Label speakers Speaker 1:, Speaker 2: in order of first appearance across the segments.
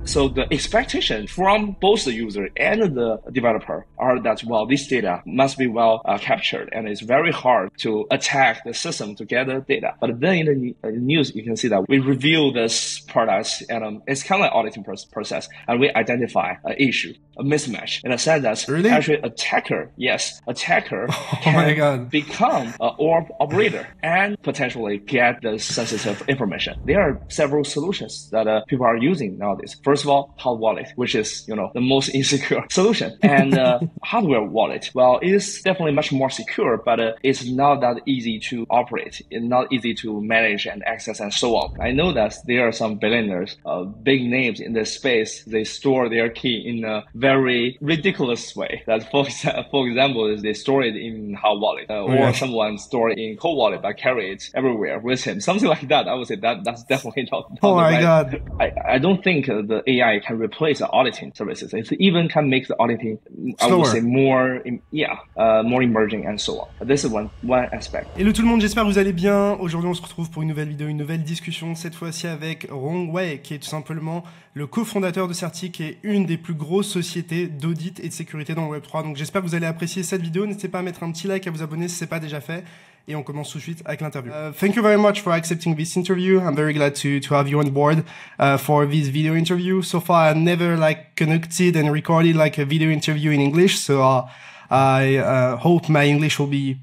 Speaker 1: So the expectation from both the user and the developer are that, well, this data must be well captured, and it's very hard to attack the system to get the data. But then in the news, you can see that we review this product, and it's kind of like auditing process, and we identify an issue, a mismatch, in a sense that
Speaker 2: really?
Speaker 1: Actually attacker can become an operator and potentially get the sensitive information. There are several solutions that people are using nowadays. First of all, hot wallet, which is the most insecure solution, and hardware wallet. Well, it is definitely much more secure, but it's not that easy to operate. It's not easy to manage and access and so on. I know that there are some billionaires, big names in this space. They store their key in a very ridiculous way. That, for example, is they store it in hot wallet, or someone store it in cold wallet but carry it everywhere with him. Something like that. I would say that's definitely not
Speaker 2: oh my
Speaker 1: right.
Speaker 2: God.
Speaker 1: I don't think the AI can replace the auditing services. It even can make the auditing, I would say, more emerging and so on. This is one aspect.
Speaker 2: Hello tout le monde, j'espère que vous allez bien. Aujourd'hui, on se retrouve pour une nouvelle vidéo, une nouvelle discussion, cette fois-ci avec Ronghui, qui est tout simplement le cofondateur de Certik, qui est une des plus grosses sociétés d'audit et de sécurité dans le Web3. Donc j'espère que vous allez apprécier cette vidéo. N'hésitez pas à mettre un petit like, à vous abonner si ce n'est pas déjà fait. Et on commence tout de suite avec l'interview. Thank you very much for accepting this interview. I'm very glad to have you on board for this video interview. So far, I've never conducted and recorded a video interview in English. So I hope my English will be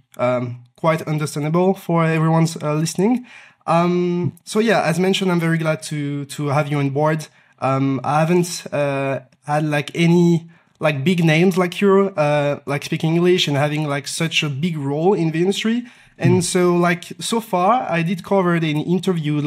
Speaker 2: quite understandable for everyone's listening. So yeah, as mentioned, I'm very glad to have you on board. I haven't had any big names like you, speaking English and having such a big role in the industry. And so so far I did cover and interview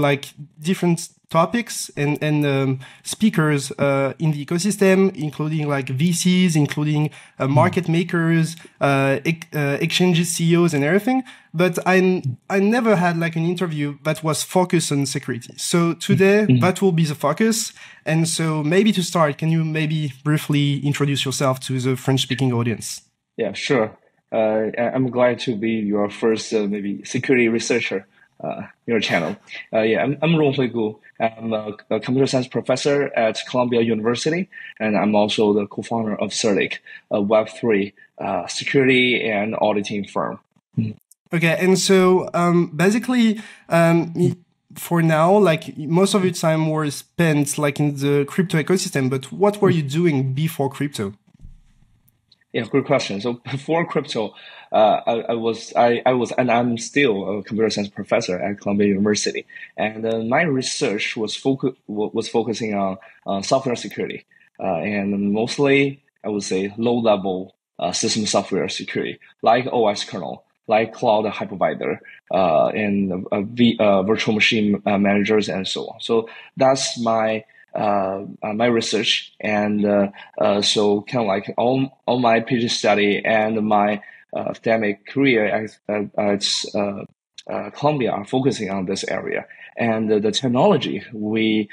Speaker 2: different topics and speakers in the ecosystem, including VCs, including market makers, exchanges, CEOs and everything. But I never had an interview that was focused on security. So today that will be the focus. And so maybe to start, can you maybe briefly introduce yourself to the French-speaking audience?
Speaker 1: Yeah, sure. I'm glad to be your first maybe security researcher your channel. I'm Ronghui Gu. I'm a computer science professor at Columbia University, and I'm also the co-founder of Certik, a Web3 security and auditing firm.
Speaker 2: Okay, and so basically, for now, most of your time was spent in the crypto ecosystem. But what were you doing before crypto?
Speaker 1: Yeah, good question. So before crypto, I was and I'm still a computer science professor at Columbia University, and my research was focusing on software security, and mostly I would say low-level system software security, like OS kernel, like cloud hypervisor, and virtual machine managers, and so on. So that's my research, and so kind of all my PhD study and my academic career at Columbia are focusing on this area. And the technology we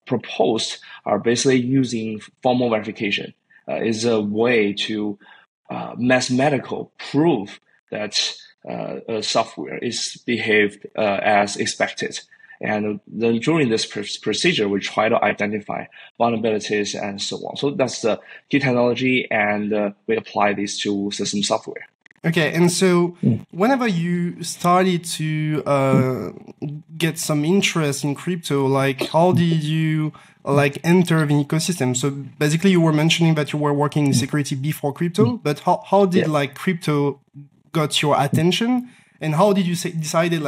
Speaker 1: proposed are basically using formal verification. Is a way to mathematical prove that software is behaved as expected. And then during this procedure, we try to identify vulnerabilities and so on. So that's the key technology, and we apply this to system software.
Speaker 2: Okay, and so whenever you started to get some interest in crypto, how did you enter the ecosystem? So basically, you were mentioning that you were working in security before crypto, but how did crypto got your attention, and how did you decided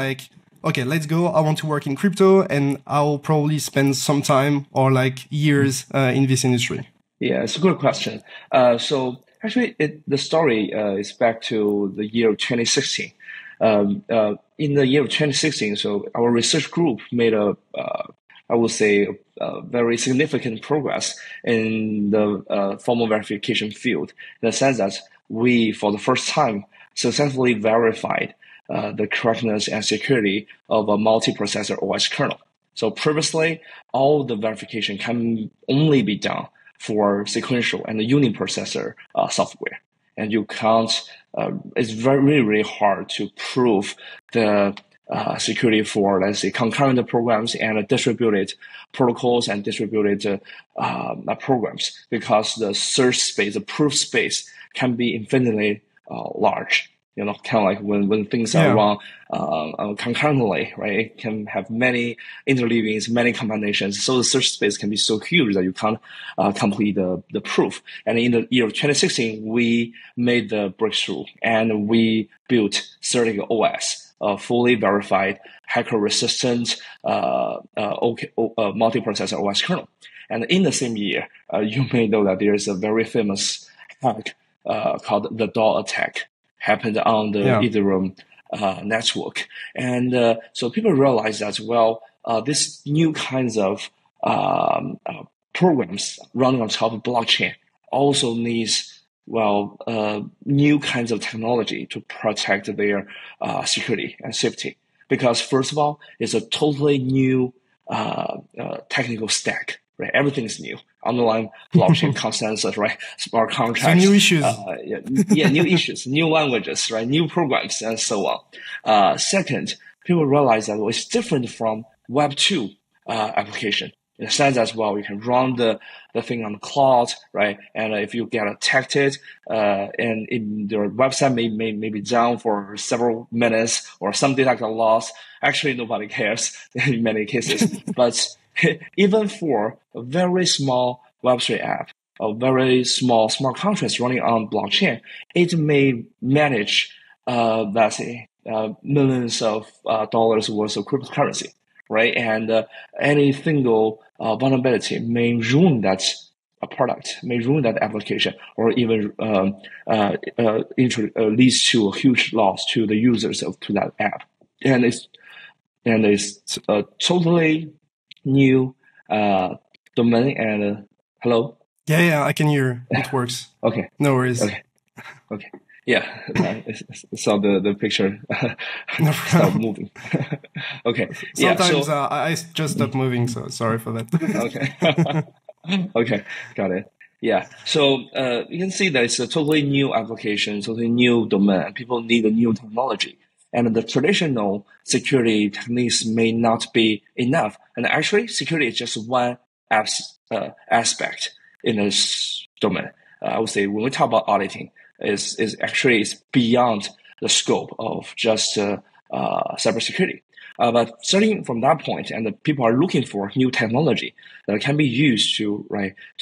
Speaker 2: okay, let's go. I want to work in crypto, and I'll probably spend some time or years in this industry.
Speaker 1: Yeah, it's a good question. So actually, the story is back to the year 2016. In the year of 2016, so our research group made I would say, very significant progress in the formal verification field, in the sense that we, for the first time, successfully verified the correctness and security of a multiprocessor OS kernel. So previously, all the verification can only be done for sequential and uniprocessor software. And you can't, it's very, really hard to prove the security for, let's say, concurrent programs and distributed protocols and distributed programs, because the search space, the proof space, can be infinitely large. Kind of like when things are run concurrently, right? It can have many interleavings, many combinations. So the search space can be so huge that you can't complete the proof. And in the year of 2016, we made the breakthrough, and we built Certik OS, a fully verified, hacker-resistant, multiprocessor OS kernel. And in the same year, you may know that there is a very famous hack called the DAO attack, happened on the Ethereum network. And so people realize that, this new kinds of programs running on top of blockchain also needs, new kinds of technology to protect their security and safety. Because first of all, it's a totally new technical stack. Right, everything is new. Underlying blockchain consensus, right? Smart contracts.
Speaker 2: So new issues.
Speaker 1: New issues, new languages, right? New programs, and so on. Second, people realize that it's different from Web 2 application. In the sense as you can run the thing on the cloud, right? And if you get attacked, and your website may be down for several minutes, or some data got lost, actually nobody cares in many cases. But even for a very small Web3 app, a very small smart contracts running on blockchain, it may manage, let's say, millions of dollars worth of cryptocurrency, right? And any single vulnerability may ruin that product, may ruin that application, or even leads to a huge loss to the users to that app. And it's a totally new domain. And hello?
Speaker 2: Yeah, I can hear. It works.
Speaker 1: Okay.
Speaker 2: No worries.
Speaker 1: Okay. Yeah, saw the picture stop moving. Okay.
Speaker 2: Sometimes I just stop moving, so sorry for that.
Speaker 1: Okay. Okay, got it. Yeah, so you can see that it's a totally new application, totally new domain. People need a new technology. And the traditional security techniques may not be enough. And actually, security is just one aspect in this domain. I would say when we talk about auditing, is actually beyond the scope of just cybersecurity. But starting from that point, and the people are looking for new technology that can be used to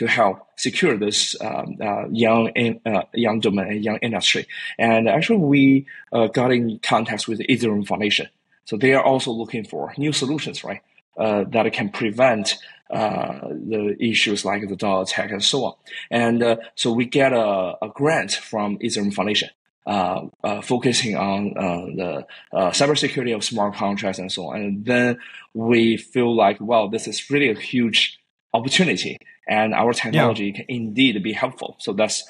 Speaker 1: help secure this young domain and young industry. And actually, we got in contact with the Ethereum Foundation. So they are also looking for new solutions, right, that can prevent the issues like the DAO attack and so on. And so we get a grant from Ethereum Foundation, focusing on the cybersecurity of smart contracts and so on. And then we feel like, this is really a huge opportunity, and our technology can indeed be helpful. So that's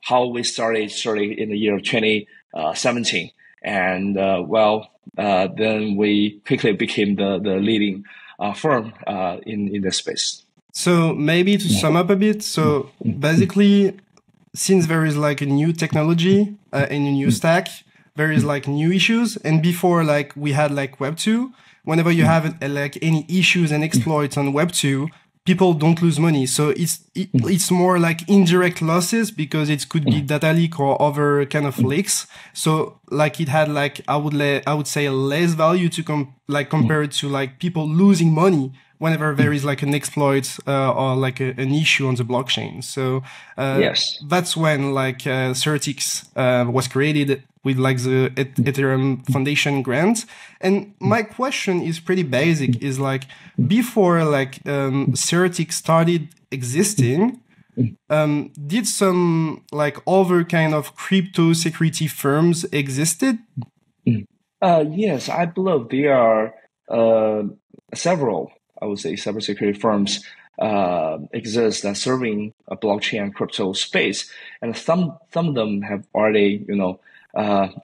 Speaker 1: how we started in the year of 2017. And then we quickly became the leading firm in this space.
Speaker 2: So maybe to sum up a bit, so basically, since there is like a new technology and a new stack, there is like new issues. And before, like we had like Web 2, whenever you have like any issues and exploits on Web 2, people don't lose money. So it's more like indirect losses, because it could be data leak or other kind of leaks. So like it had like, I would say less value to compare it to like people losing money whenever there is like an exploit or like an issue on the blockchain. So that's when like Certik was created with like the Ethereum Foundation grant. And my question is pretty basic, is like before like Certik started existing, did some like other kind of crypto security firms existed?
Speaker 1: Yes, I believe there are several, I would say, cybersecurity firms exist that serving a blockchain and crypto space, and some of them have already,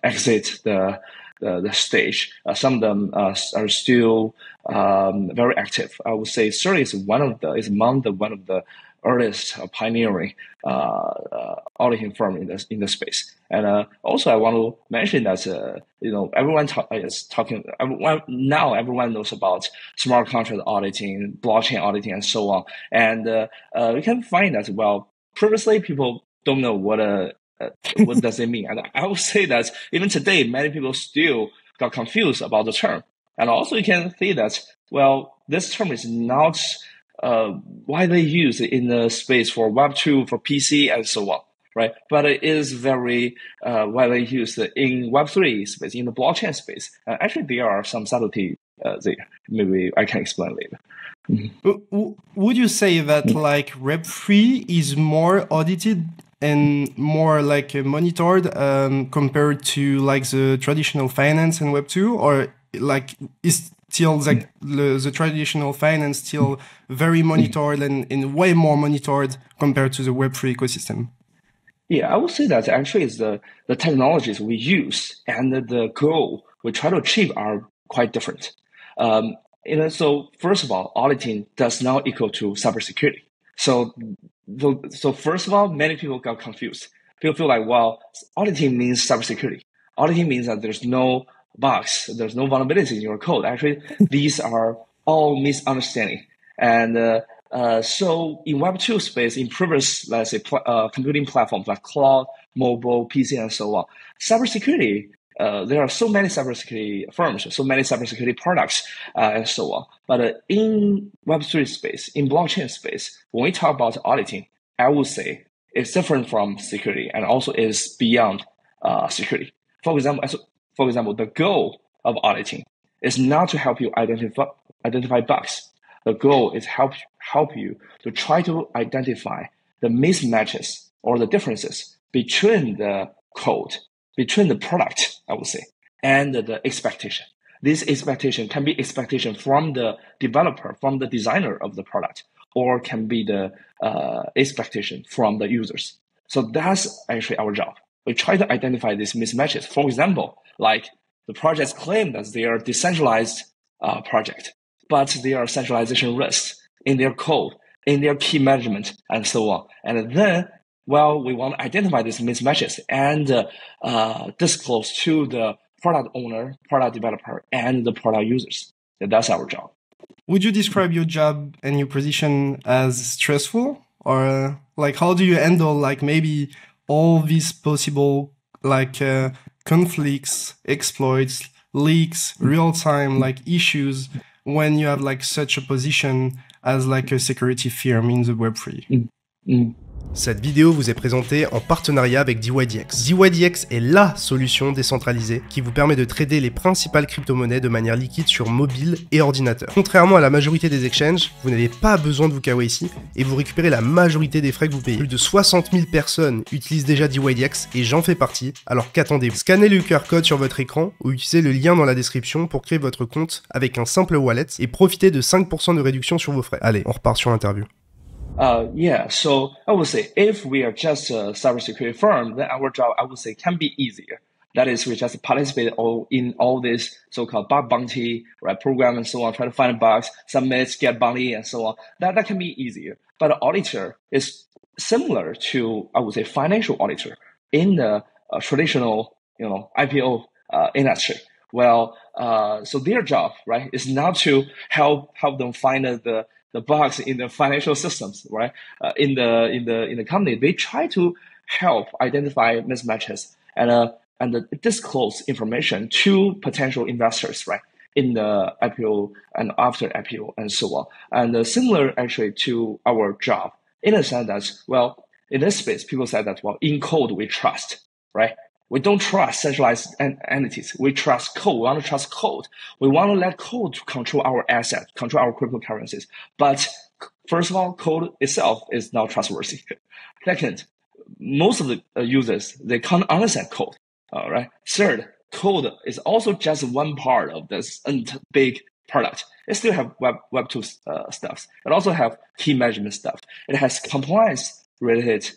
Speaker 1: exit the the stage. Some of them are still very active. I would say Certik is among the earliest pioneering auditing firm in the space. And also, I want to mention that everyone is talking. Everyone knows about smart contract auditing, blockchain auditing, and so on. And we can find that previously people don't know what does it mean. And I would say that even today, many people still got confused about the term. And also, you can see that this term is not widely used in the space for Web2, for PC, and so on, right? But it is very widely used in Web3 space, in the blockchain space. Actually, there are some subtlety there. Maybe I can explain later.
Speaker 2: Mm-hmm. Would you say that Web3 is more audited and more monitored compared to the traditional finance and Web2, or is still the traditional finance still very monitored and way more monitored compared to the Web3 ecosystem?
Speaker 1: Yeah, I would say that actually is the technologies we use and the goal we try to achieve are quite different. So first of all, auditing does not equal to cybersecurity. So first of all, many people got confused. People feel auditing means cybersecurity. Auditing means that there's no bugs, there's no vulnerabilities in your code. Actually, these are all misunderstanding. And so in Web2 space, in previous, let's say, computing platforms like cloud, mobile, PC, and so on, cybersecurity, there are so many cybersecurity firms, so many cybersecurity products, and so on. But in Web3 space, in blockchain space, when we talk about auditing, I would say it's different from security and also is beyond security. For example, the goal of auditing is not to help you identify bugs. The goal is help you to try to identify the mismatches or the differences between the code, between the product, I would say, and the expectation. This expectation can be expectation from the developer, from the designer of the product, or can be the expectation from the users. So that's actually our job. We try to identify these mismatches. For example, the projects claim that they are decentralized project, but there are centralization risks in their code, in their key management, and so on. And then, we want to identify these mismatches and disclose to the product owner, product developer, and the product users. That's our job.
Speaker 2: Would you describe your job and your position as stressful? Or how do you handle maybe all these possible conflicts, exploits, leaks, real-time issues when you have such a position as a security firm in the Web3?
Speaker 3: Cette vidéo vous est présentée en partenariat avec dYdX. dYdX est la solution décentralisée qui vous permet de trader les principales cryptomonnaies de manière liquide sur mobile et ordinateur. Contrairement à la majorité des exchanges, vous n'avez pas besoin de vous KYC et vous récupérez la majorité des frais que vous payez. Plus de 60 000 personnes utilisent déjà dYdX et j'en fais partie, alors qu'attendez-vous? Scannez le QR code sur votre écran ou utilisez le lien dans la description pour créer votre compte avec un simple wallet et profitez de 5% de réduction sur vos frais. Allez, on repart sur l'interview.
Speaker 1: So I would say if we are just a cybersecurity firm, then our job, I would say, can be easier. That is, we just participate in all this so-called bug bounty, right, program and so on, try to find bugs, submit, get bounty, and so on. That can be easier. But an auditor is similar to, I would say, financial auditor in the traditional, IPO industry. So their job, right, is not to help them find the bugs in the financial systems, right? In the company, they try to help identify mismatches and disclose information to potential investors, right? In the IPO and after IPO and so on. And similar actually to our job in a sense that, in this space, people say that, in code we trust, right? We don't trust centralized entities. We trust code. We want to trust code. We want to let code to control our assets, control our cryptocurrencies. But first of all, code itself is not trustworthy. Second, most of the users, they can't understand code. All right. Third, code is also just one part of this big product. It still have Web2 stuff. It also have key management stuff. It has compliance related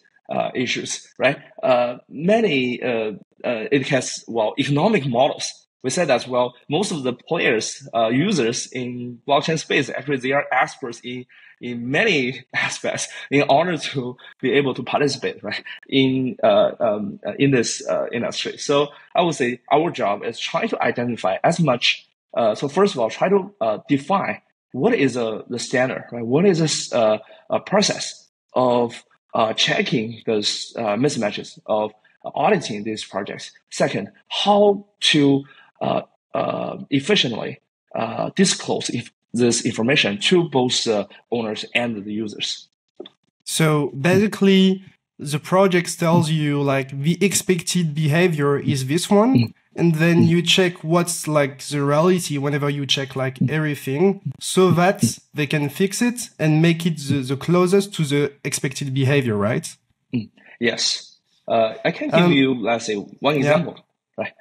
Speaker 1: issues, right? It has, economic models We said that, well, most of the players, users in blockchain space, actually, they are experts in many aspects in order to be able to participate, right, in this industry. So I would say our job is trying to identify as much. So first of all, try to define what is the standard, right? What is this a process of checking those mismatches, of auditing these projects. Second, how to efficiently disclose this information to both owners and the users.
Speaker 2: So basically, the project tells you like the expected behavior is this one, and then you check what's like the reality whenever you check like everything, so that they can fix it and make it the closest to the expected behavior, right?
Speaker 1: Yes. I can give you, let's say, one example, right?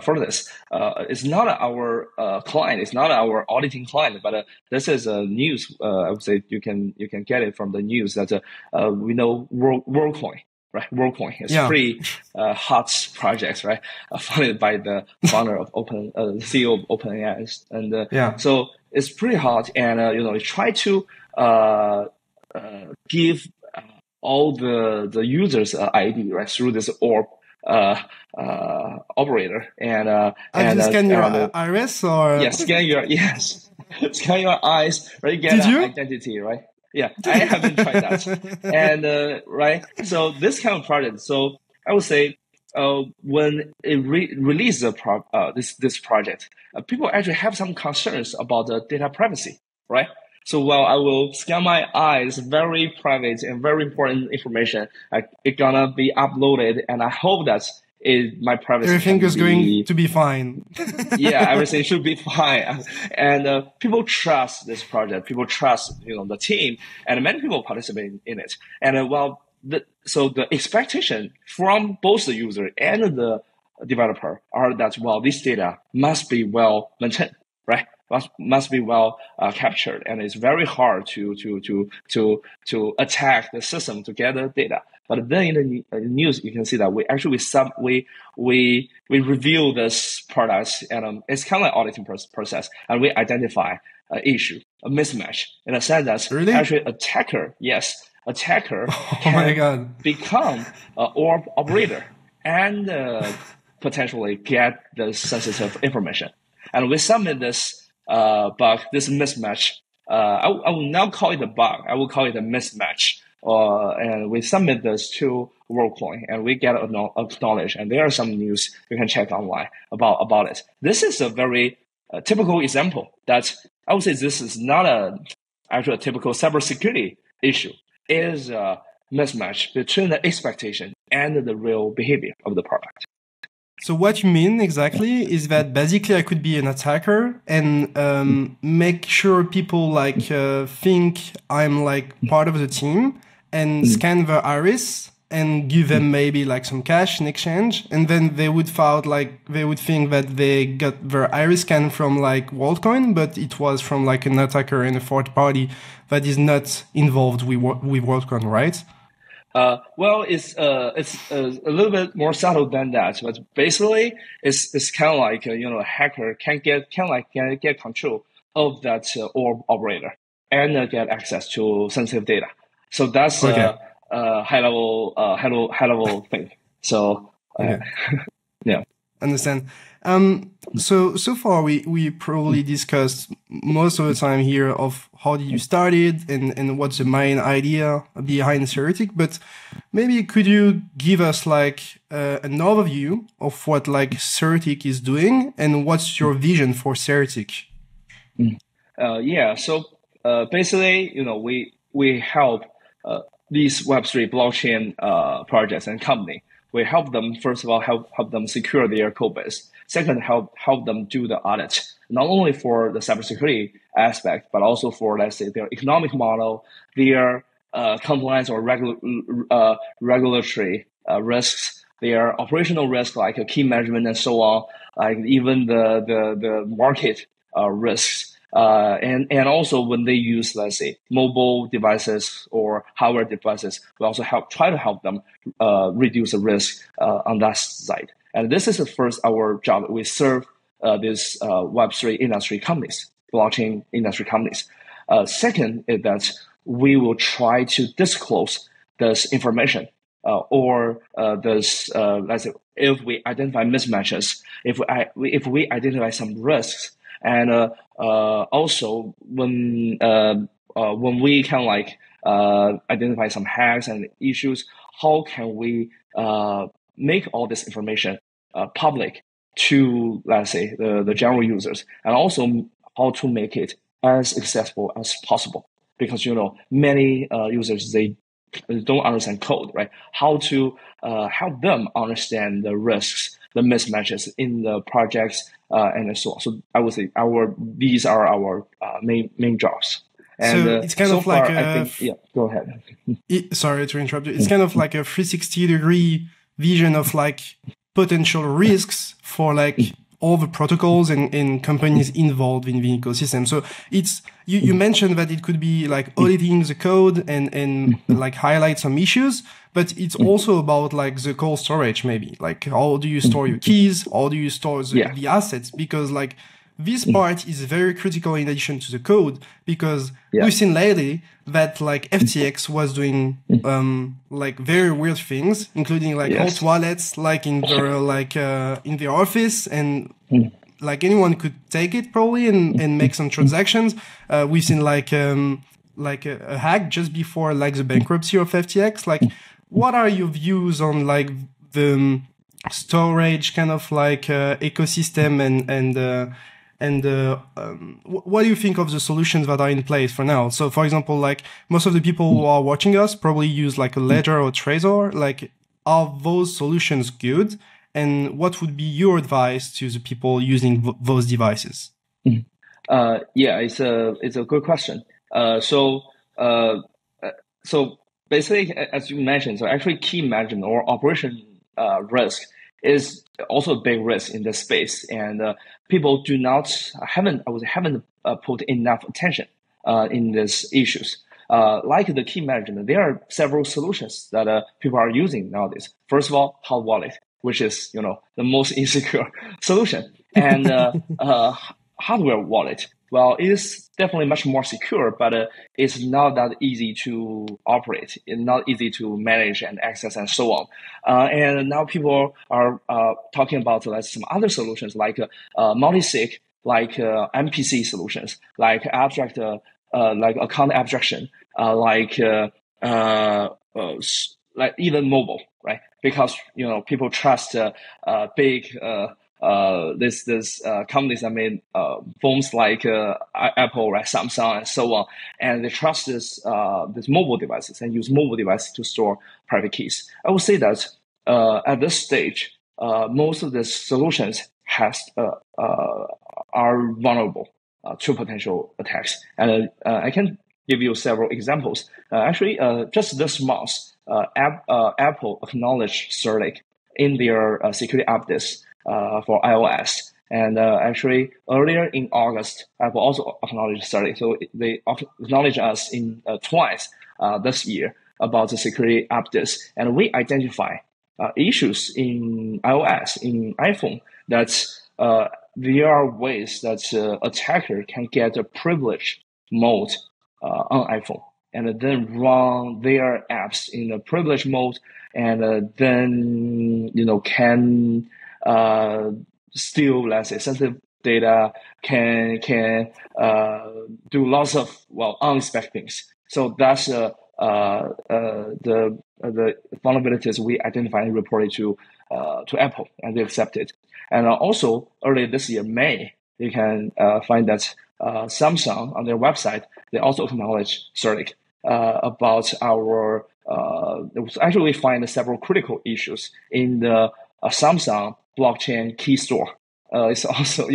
Speaker 1: For this, it's not our client, it's not our auditing client, but this is news. I would say you can get it from the news that we know WorldCoin, right? WorldCoin is pretty hot project, right? Funded by the founder of CEO of OpenAI, and so it's pretty hot, and we try to give all the users ID, right, through this orb operator, and
Speaker 2: you scan your iris, or
Speaker 1: scan your eyes, right? Get an identity, right? Yeah, I haven't tried that, and right. So this kind of project. So I would say when it released this project, people actually have some concerns about the data privacy, right? So while I will scan my eyes, very private and very important information, it's gonna be uploaded, and I hope that my privacy.
Speaker 2: Everything is going to be fine.
Speaker 1: Yeah, everything should be fine, and people trust this project. People trust the team, and many people participate in it. And so the expectation from both the user and the developer are that this data must be well maintained, right? Must be well captured, and it's very hard to attack the system to get the data. But then in the news, you can see that we review this product, and it's kind of like auditing process, and we identify an issue, a mismatch, in a sense that actually attacker can become an orb operator and potentially get the sensitive information. And we submit this bug, this mismatch. I will not call it a bug. I will call it a mismatch. And we submit this to WorldCoin, and we get acknowledged. And there are some news you can check online about it. This is a very typical example that I would say this is not actually a typical cybersecurity issue. It is a mismatch between the expectation and the real behavior of the product.
Speaker 2: So what you mean exactly is that basically I could be an attacker and make sure people think I'm like part of the team and scan their iris and give them maybe like some cash in exchange, and then they would think that they got their iris scan from like WorldCoin, but it was from like an attacker and a third party that is not involved with WorldCoin, right?
Speaker 1: Well, it's a little bit more subtle than that, but basically it's kind of like a hacker can get control of that orb operator and get access to sensitive data. So that's a high level thing. So yeah,
Speaker 2: understand. So far we probably discussed most of the time here of how did you started and what's the main idea behind Certik, but maybe could you give us like an overview of what like Certik is doing and what's your vision for Certik?
Speaker 1: So basically we help these Web3 blockchain projects and company. We help them, first of all, help them secure their code base. Second, help them do the audit, not only for the cybersecurity aspect, but also for, let's say, their economic model, their compliance or regulatory risks, their operational risk, like key management and so on, like even the market risks. And also when they use, let's say, mobile devices or hardware devices, we also try to help them reduce the risk on that side. And this is the first our job. We serve these Web3 industry companies, blockchain industry companies. Second is that we will try to disclose this information or this, let's say, if we identify mismatches, if we identify some risks, and also when we can identify some hacks and issues, how can we make all this information public to, let's say, the general users, and also how to make it as accessible as possible, because many users, they don't understand code, right? How to help them understand the risks, the mismatches in the projects, and so on. So I would say these are our main jobs. And
Speaker 2: so it's kind of
Speaker 1: far,
Speaker 2: like
Speaker 1: I think, yeah, go ahead.
Speaker 2: Sorry to interrupt you. It's kind of like a 360-degree vision of potential risks for all the protocols and companies involved in the ecosystem. So it's you mentioned that it could be auditing the code and highlight some issues, but it's also about the cold storage, maybe. How do you store your keys? How do you store the assets? Because this part is very critical in addition to the code, because we've seen lately that FTX was doing very weird things, including hot wallets in their in their office, and anyone could take it probably and make some transactions. We've seen a hack just before the bankruptcy of FTX. What are your views on the storage kind of ecosystem and what do you think of the solutions that are in place for now? So, for example, most of the people who are watching us probably use a Ledger or Trezor. Are those solutions good? And what would be your advice to the people using those devices?
Speaker 1: Yeah, it's a good question. So basically, as you mentioned, so actually key management or operation risk is also a big risk in this space, and people haven't put enough attention in these issues. Like the key management, there are several solutions that people are using nowadays. First of all, hot wallet, which is the most insecure solution, and hardware wallet. Well, it is definitely much more secure, but it's not that easy to operate. It's not easy to manage and access and so on. And now people are talking about some other solutions like multi-sig, like MPC solutions, like abstract, like account abstraction, like even mobile, right? Because people trust big. This companies that made phones like Apple, right, Samsung, and so on, and they trust this mobile devices and use mobile devices to store private keys. I would say that at this stage, most of the solutions are vulnerable to potential attacks, and I can give you several examples. Actually, just this month, Apple acknowledged Certik in their security updates for iOS. And actually, earlier in August, Apple also acknowledged Certik. So they acknowledged us in twice this year about the security updates. And we identify issues in iOS, in iPhone, that there are ways that attacker can get a privilege mode on iPhone, and then run their apps in a privilege mode, and then can steal, let's say, sensitive data, can do lots of unexpected things. So that's the vulnerabilities we identified and reported to Apple, and they accepted. And also earlier this year, May, you can find that Samsung on their website, they also acknowledged Certik about our. Actually, we find several critical issues in the Samsung blockchain key store. It's also,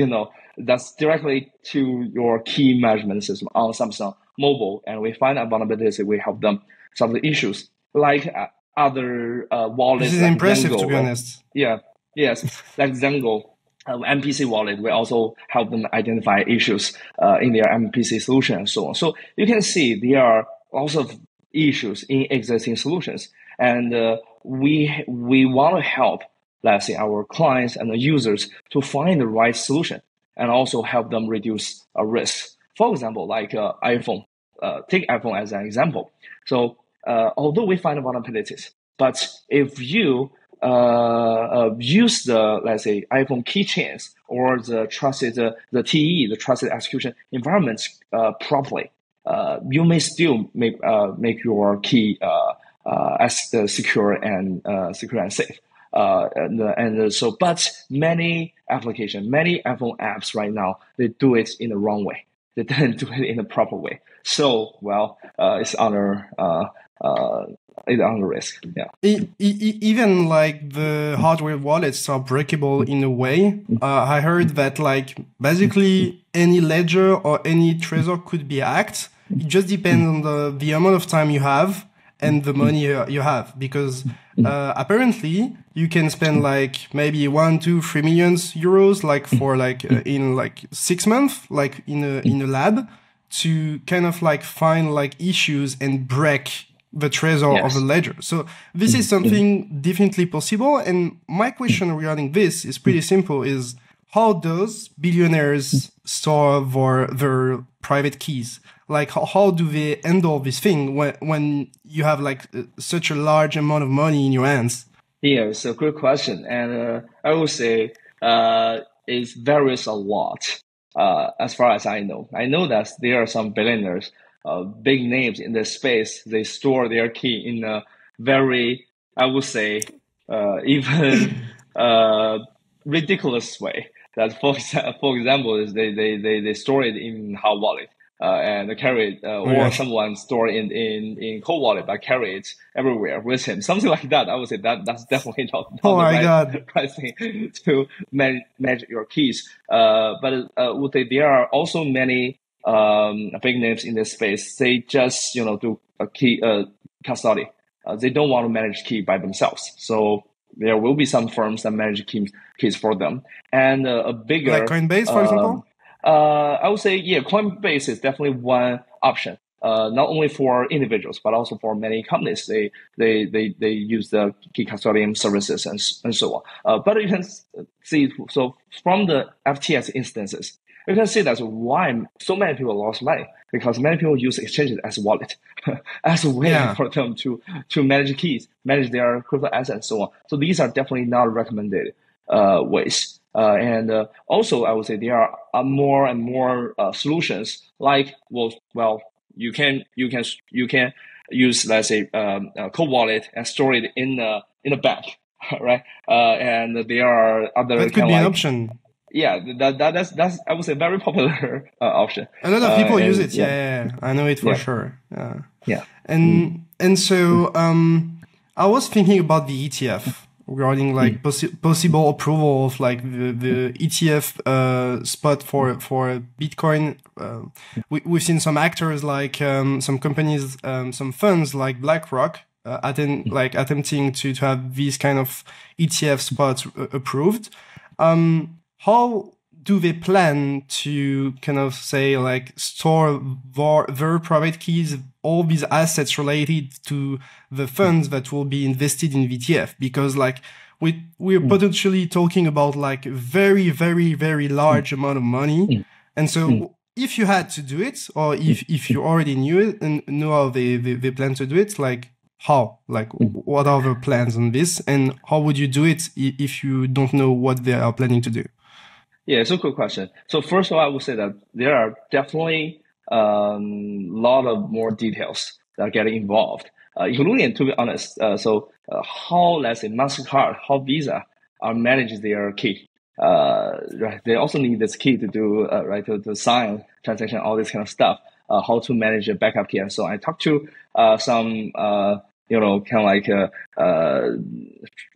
Speaker 1: that's directly to your key management system on Samsung mobile, and we find vulnerabilities. We help them solve the issues, like other wallets.
Speaker 2: This is
Speaker 1: like
Speaker 2: impressive,
Speaker 1: Zengo,
Speaker 2: to be honest.
Speaker 1: Yeah, yes, like Zengo. MPC wallet, we also help them identify issues in their MPC solution and so on. So you can see there are lots of issues in existing solutions, and we want to help let's say, our clients and the users to find the right solution and also help them reduce risk. For example, like iPhone, take iPhone as an example. So although we find vulnerabilities, but if you use the, let's say, iPhone keychains or the trusted, the TE, the trusted execution environments properly, you may still make your key as secure and safe. So, but many applications, many iPhone apps right now, they do it in the wrong way. They don't do it in the proper way. So, well, it's under risk. Yeah.
Speaker 2: Even like the hardware wallets are breakable in a way. I heard that like basically any ledger or any trezor could be hacked. It just depends on the amount of time you have and the money you have, because apparently you can spend like maybe 1, 2, 3 million euros like for like in like 6 months, like in a lab, to kind of like find like issues and break the trezor of the ledger. So this is something definitely possible. And my question regarding this is pretty simple: is how does billionaires store their private keys? Like how do they handle this thing when you have like such a large amount of money in your hands?
Speaker 1: Yeah, it's a good question. And I would say it varies a lot as far as I know. I know that there are some billionaires, big names in this space, they store their key in a very, I would say, even ridiculous way. That for example, is they store it in hot wallet. And carry it, or someone store it in cold wallet, but carry it everywhere with him. Something like that. I would say that's definitely not the right thing to manage your keys. But would say there are also many big names in this space. They just do a key custody. They don't want to manage key by themselves. So there will be some firms that manage keys for them. And a bigger,
Speaker 2: like Coinbase, for example.
Speaker 1: I would say, Coinbase is definitely one option. Not only for individuals, but also for many companies. They use the key custodian services and so on. But you can see, so from the FTX instances, you can see that's why so many people lost money, because many people use exchanges as a wallet, as a way for them to manage keys, manage their crypto assets, and so on. So these are definitely not recommended ways. And also, I would say there are more and more solutions. Like, you can use, let's say, cold wallet and store it in a bank, right? And there are other.
Speaker 2: That could be an option.
Speaker 1: Yeah, that's I would say very popular option.
Speaker 2: A lot of people use it. Yeah, I know it for sure.
Speaker 1: Yeah.
Speaker 2: And so I was thinking about the ETF. Regarding like possible approval of like the ETF spot for Bitcoin. We've seen some actors like some companies, some funds like BlackRock attempting to have these kind of ETF spots approved. How do they plan to kind of say like store their private keys, all these assets related to the funds that will be invested in ETF? Because like we're potentially talking about like very, very, very large amount of money. And so if you had to do it, or if you already knew it and know how they plan to do it, like how, like what are the plans on this, and how would you do it if you don't know what they are planning to do?
Speaker 1: Yeah, it's a good question. So first of all, I would say that there are definitely a lot of more details that are getting involved, including, to be honest, how, let's say, MasterCard, how Visa manage their key. Right, they also need this key to do, to sign transaction, all this kind of stuff, how to manage a backup key and so on. I talked to some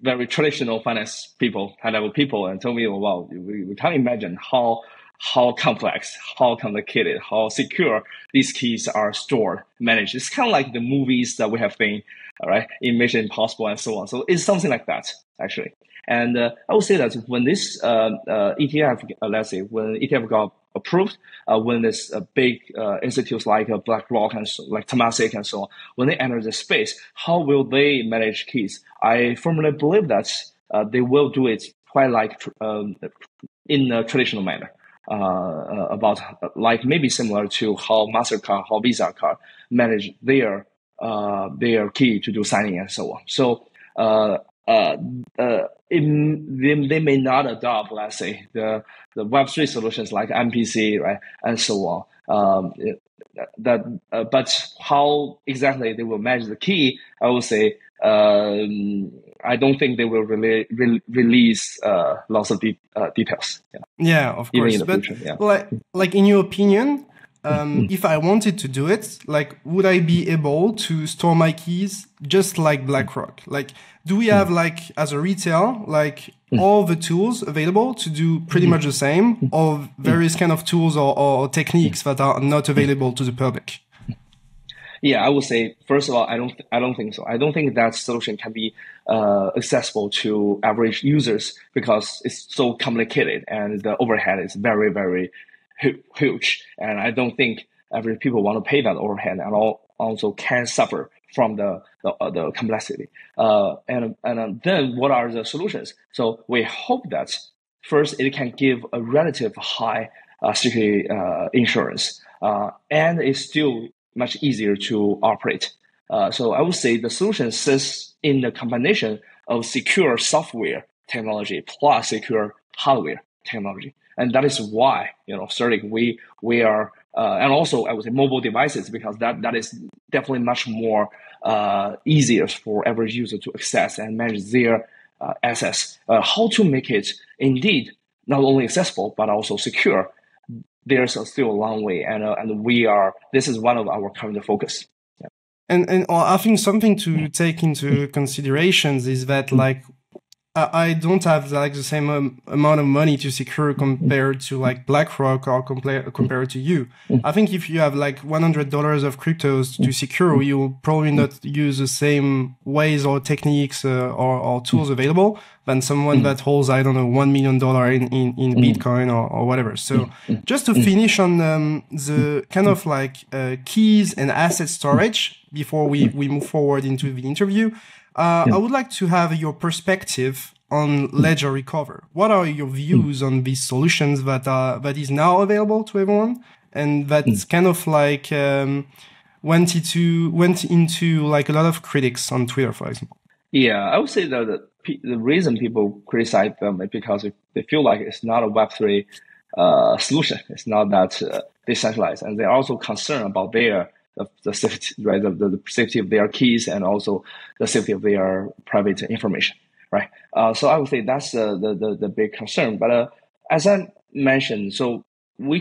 Speaker 1: very traditional finance people, high-level people, and told me, wow, we can't imagine how complex, how complicated, how secure these keys are stored, managed. It's kind of like the movies that we have been, in Mission Impossible and so on. So it's something like that, actually. And I would say that when this ETF, let's say, when ETF got approved, when this big institutes like BlackRock and like Temasek and so on, when they enter the space, how will they manage keys? I firmly believe that they will do it quite like in a traditional manner. About like maybe similar to how MasterCard, how Visa card manage their key to do signing and so on. So they may not adopt, let's say, the Web3 solutions like MPC, right, and so on. But how exactly they will manage the key, I would say, I don't think they will really release lots of details.
Speaker 2: Yeah, of course. But like in your opinion, if I wanted to do it, like, would I be able to store my keys just like BlackRock? Like, do we have, like, as a retail, like all the tools available to do pretty much the same, or various kind of tools or techniques that are not available to the public?
Speaker 1: Yeah, I would say, first of all, I don't think so. I don't think that solution can be accessible to average users because it's so complicated and the overhead is very, very huge. And I don't think average people want to pay that overhead and also can suffer from the complexity. And then what are the solutions? So we hope that first it can give a relative high security insurance, and it's still much easier to operate. So I would say the solution sits in the combination of secure software technology plus secure hardware technology. And that is why, Certik, we are, and also I would say mobile devices, because that is definitely much more easier for average user to access and manage their assets. How to make it indeed not only accessible, but also secure. There's still a long way, and this is one of our current focus. Yeah.
Speaker 2: And I think something to take into considerations is that, like, I don't have like the same amount of money to secure compared to like BlackRock or compared to you. I think if you have like $100 of cryptos to secure, you'll probably not use the same ways or techniques or tools available than someone that holds, I don't know, $1 million in Bitcoin or whatever. So just to finish on the kind of like keys and asset storage before we move forward into the interview, I would like to have your perspective on ledger recover. What are your views on these solutions that is now available to everyone, and that's kind of like went into like a lot of critics on Twitter, for example?
Speaker 1: Yeah, I would say that the reason people criticize them is because they feel like it's not a Web3 solution. It's not that decentralized, and they're also concerned about the safety, right? The safety of their keys and also the safety of their private information, right? So I would say that's the big concern. But as I mentioned, so we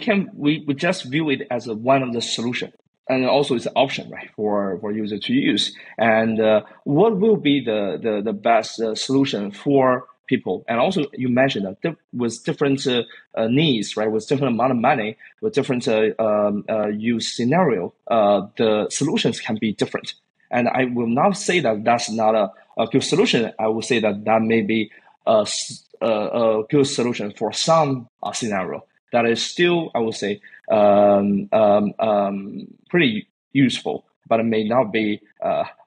Speaker 1: just view it as one of the solution, and also it's an option, right, for user to use. And what will be the best solution for people? And also you mentioned that with different needs, right, with different amount of money, with different use scenario, the solutions can be different. And I will not say that that's not a good solution. I will say that may be a good solution for some scenario that is still, I would say, pretty useful, but it may not be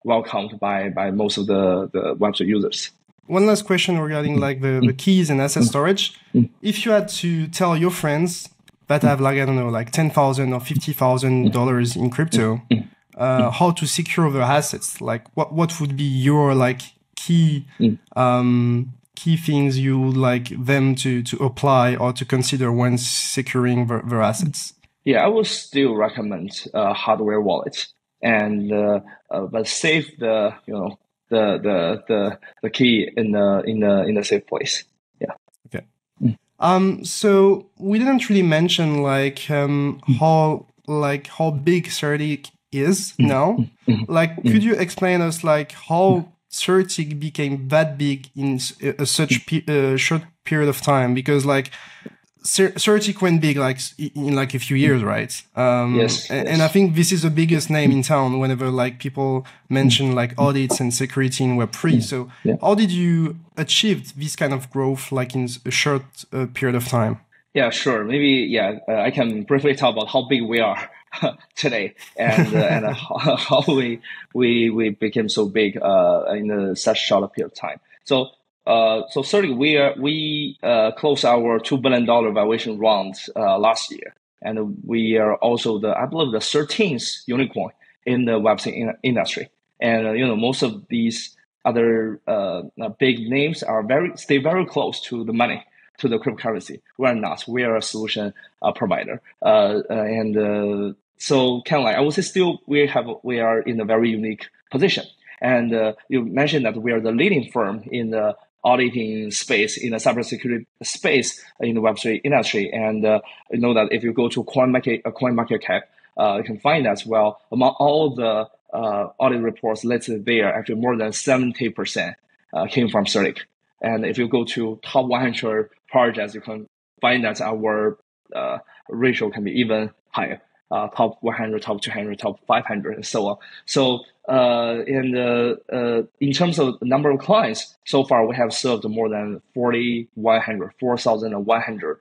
Speaker 1: welcomed by most of the website users.
Speaker 2: One last question regarding like the keys and asset storage. If you had to tell your friends that have like, I don't know, like $10,000 or $50,000 in crypto, how to secure their assets, like what would be your like key things you would like them to apply or to consider when securing their assets?
Speaker 1: Yeah, I would still recommend hardware wallets, and but save the key in a safe place. Yeah.
Speaker 2: Okay. So we didn't really mention like how big Certik is now. Like, could you explain us like how Certik became that big in such short period of time? Because like Certik went big like in like a few years, right?
Speaker 1: Yes.
Speaker 2: And I think this is the biggest name in town whenever like people mention like audits and security in Web3. So how did you achieve this kind of growth like in a short period of time?
Speaker 1: Yeah, sure. Maybe, I can briefly talk about how big we are today and how we became so big in such short period of time. So so Certik, we closed our $2 billion valuation round last year, and we are also I believe the 13th unicorn in the Web3 industry. And most of these other big names stay very close to the money, to the cryptocurrency. We're not. We are a solution provider, so kind of like I would say still we are in a very unique position. And you mentioned that we are the leading firm in the auditing space, in the cybersecurity space in the Web3 industry. And you know that if you go to CoinMarketCap, you can find that, well, among all the audit reports listed there, actually more than 70% came from Certik. And if you go to top 100 projects, you can find that our ratio can be even higher. Top 100, top 200, top 500, and so on. So, in terms of the number of clients, so far we have served more than 4,100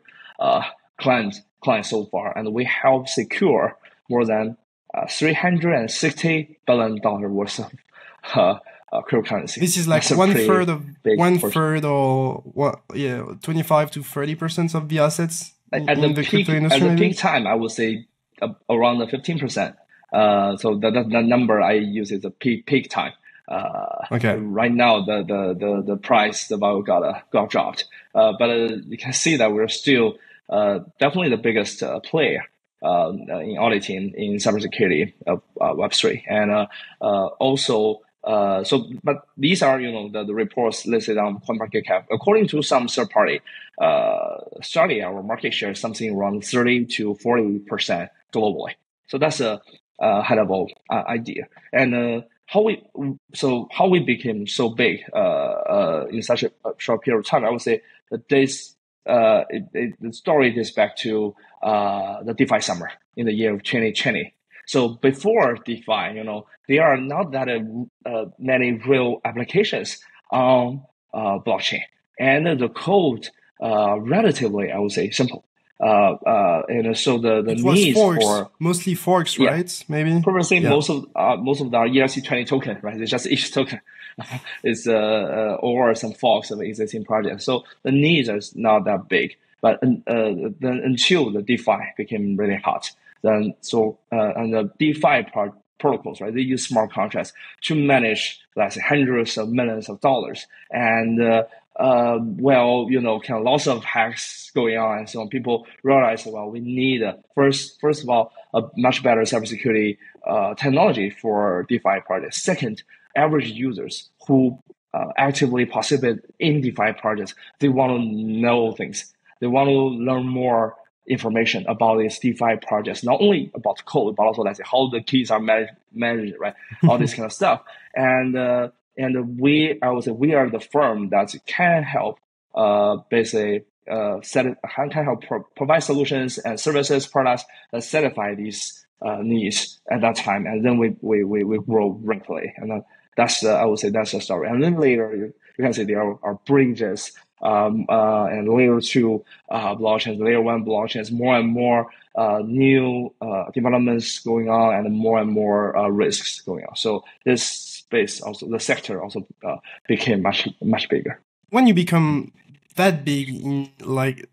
Speaker 1: clients so far, and we help secure more than $360 billion worth of cryptocurrency.
Speaker 2: This is like one third, or what? Yeah, 25 to 30% of the assets in the crypto industry.
Speaker 1: At the peak time, I would say around the 15%. So the number I use is the peak time.
Speaker 2: Okay.
Speaker 1: Right now, the price, the value got dropped. But you can see that we're still definitely the biggest player in auditing in cybersecurity of Web3, and also. But these are, the reports listed on CoinMarketCap. According to some third party study, our market share is something around 30 to 40% globally. So that's a high level idea. And how we became so big in such a short period of time, I would say that the story dates back to the DeFi summer in the year of 2020. So before DeFi, there are not that many real applications on blockchain, and the code relatively, I would say, simple. And so the needs for
Speaker 2: mostly forks, right? Maybe
Speaker 1: probably most of our ERC20 token, right? It's just each token is or some forks of existing projects. So the needs are not that big, but then until the DeFi became really hot. And the DeFi protocols, right? They use smart contracts to manage, let's say, hundreds of millions of dollars. And kind of lots of hacks going on, and so on. People realize, well, we need first of all a much better cybersecurity technology for DeFi projects. Second, average users who actively participate in DeFi projects, they want to know things. They want to learn more information about these DeFi projects, not only about code, but also let's say how the keys are managed, right? All this kind of stuff. And we are the firm that can help provide solutions and services, products that satisfy these needs at that time. And then we grow rapidly. And that's I would say that's the story. And then later you can see there are bridges. And layer 2 blockchains, layer 1 blockchains, more and more new developments going on, and more risks going on. So this space also, the sector also became much bigger.
Speaker 2: When you become that big in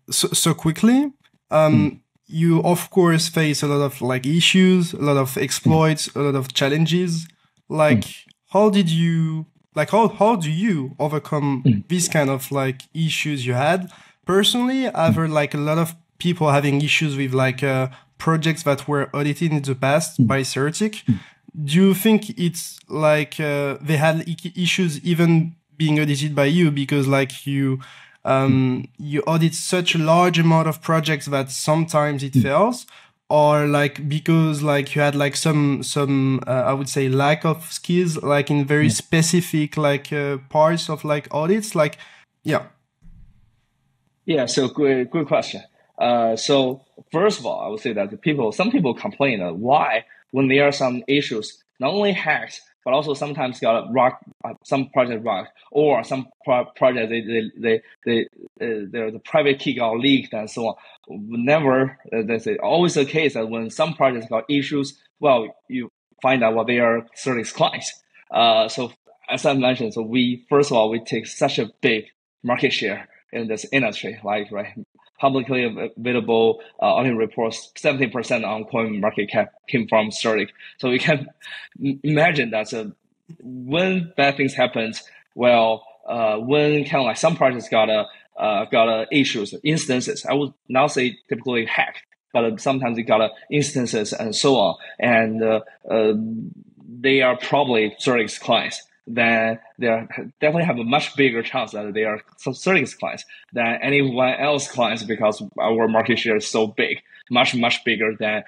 Speaker 2: so quickly, you of course face a lot of issues, a lot of exploits, a lot of challenges. How do you overcome these kind of issues you had? Personally, I've heard a lot of people having issues with projects that were audited in the past by Certik. Do you think it's they had issues even being audited by you because you audit such a large amount of projects that sometimes it fails? Or because you had some I would say lack of skills in very specific parts of audits
Speaker 1: So good question. So first of all, I would say that some people complain of why when there are some issues, not only hacks but also sometimes got some project rocked, or some project the private key got leaked and so on. Never, that's always the case that when some projects got issues, well, you find out they are Certik's clients. So as I mentioned, we take such a big market share in this industry, like, right? Publicly available audit reports, 70% on coin market cap came from Certik. So you can imagine that when bad things happen, well, when kind of like some projects got issues, instances, I would not say typically hacked, but sometimes it got instances and so on, and they are probably Certik's clients. Then they definitely have a much bigger chance that they are Certik's clients than anyone else's clients, because our market share is so big, much bigger than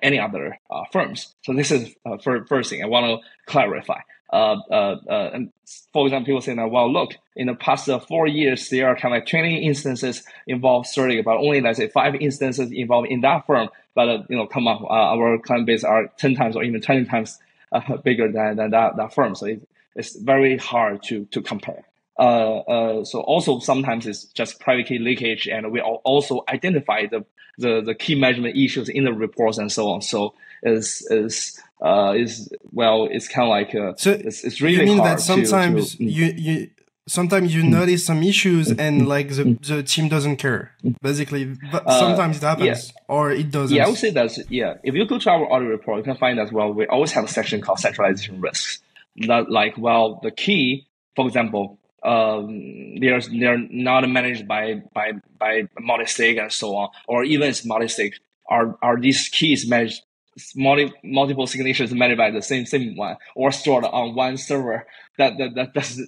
Speaker 1: any other firms. So this is first thing I want to clarify. And for example, people say that, well, look, in the past 4 years, there are kind of like 20 instances involved Certik, but only, let's say, 5 instances involved in that firm. But come on, our client base are 10 times or even 20 times bigger than that firm. So it's very hard to compare. So also sometimes it's just private key leakage, and we also identify the key management issues in the reports and so on. So it's kind of like it's really hard.
Speaker 2: You mean that sometimes sometimes you notice some issues and like the team doesn't care, basically. But sometimes it happens, or it doesn't.
Speaker 1: Yeah, I would say that. Yeah, if you go to our audit report, you can find that, well, we always have a section called centralization risks. That, like, well, the key, for example, they're not managed by multi-sig and so on, or even it's multi-sig. Are these keys managed multiple signatures managed by the same one, or stored on one server that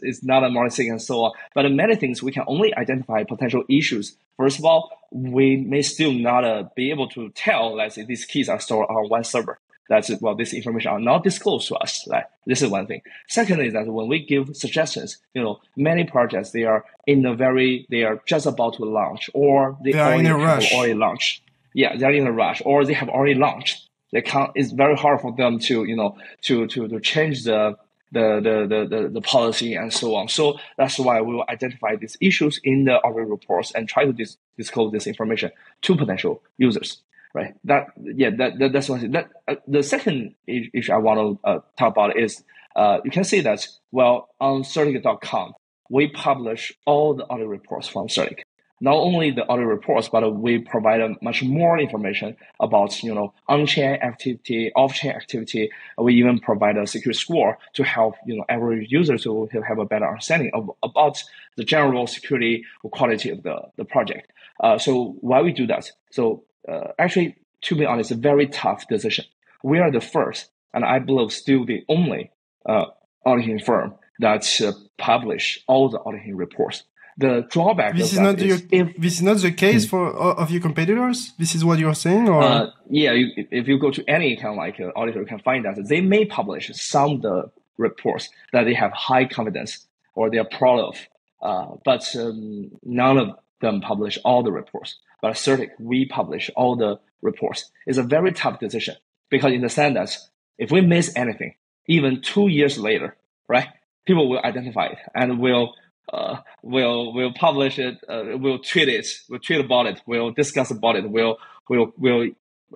Speaker 1: is not a multi-sig and so on? But in many things, we can only identify potential issues. First of all, we may still not be able to tell, let's say, these keys are stored on one server. That's it. Well, this information are not disclosed to us. Right? This is one thing. Second is that when we give suggestions, many projects, they are just about to launch, or they
Speaker 2: are in a rush.
Speaker 1: Already launched. Yeah, they're in a rush, or they have already launched. It's very hard for them to change the policy and so on. So that's why we will identify these issues in the audit reports and try to disclose this information to potential users. Right. That's one thing. The second issue I want to talk about is you can see that, well, on Certik.com, we publish all the audit reports from Certik. Not only the audit reports, but we provide much more information about on-chain activity, off-chain activity. We even provide a security score to help every user to have a better understanding about the general security or quality of the project. So why we do that? So actually, to be honest, a very tough decision. We are the first, and I believe still the only auditing firm that publish all the auditing reports. The drawback
Speaker 2: this is not the case of your competitors. This is what you're saying, or
Speaker 1: if you go to any kind of like auditor, you can find that they may publish some of the reports that they have high confidence or they are proud of, but none of them publish all the reports. But Certik, we publish all the reports. It's a very tough decision, because in the sense that if we miss anything, even 2 years later, right, people will identify it and will publish it, will tweet it, will tweet about it, will discuss about it, will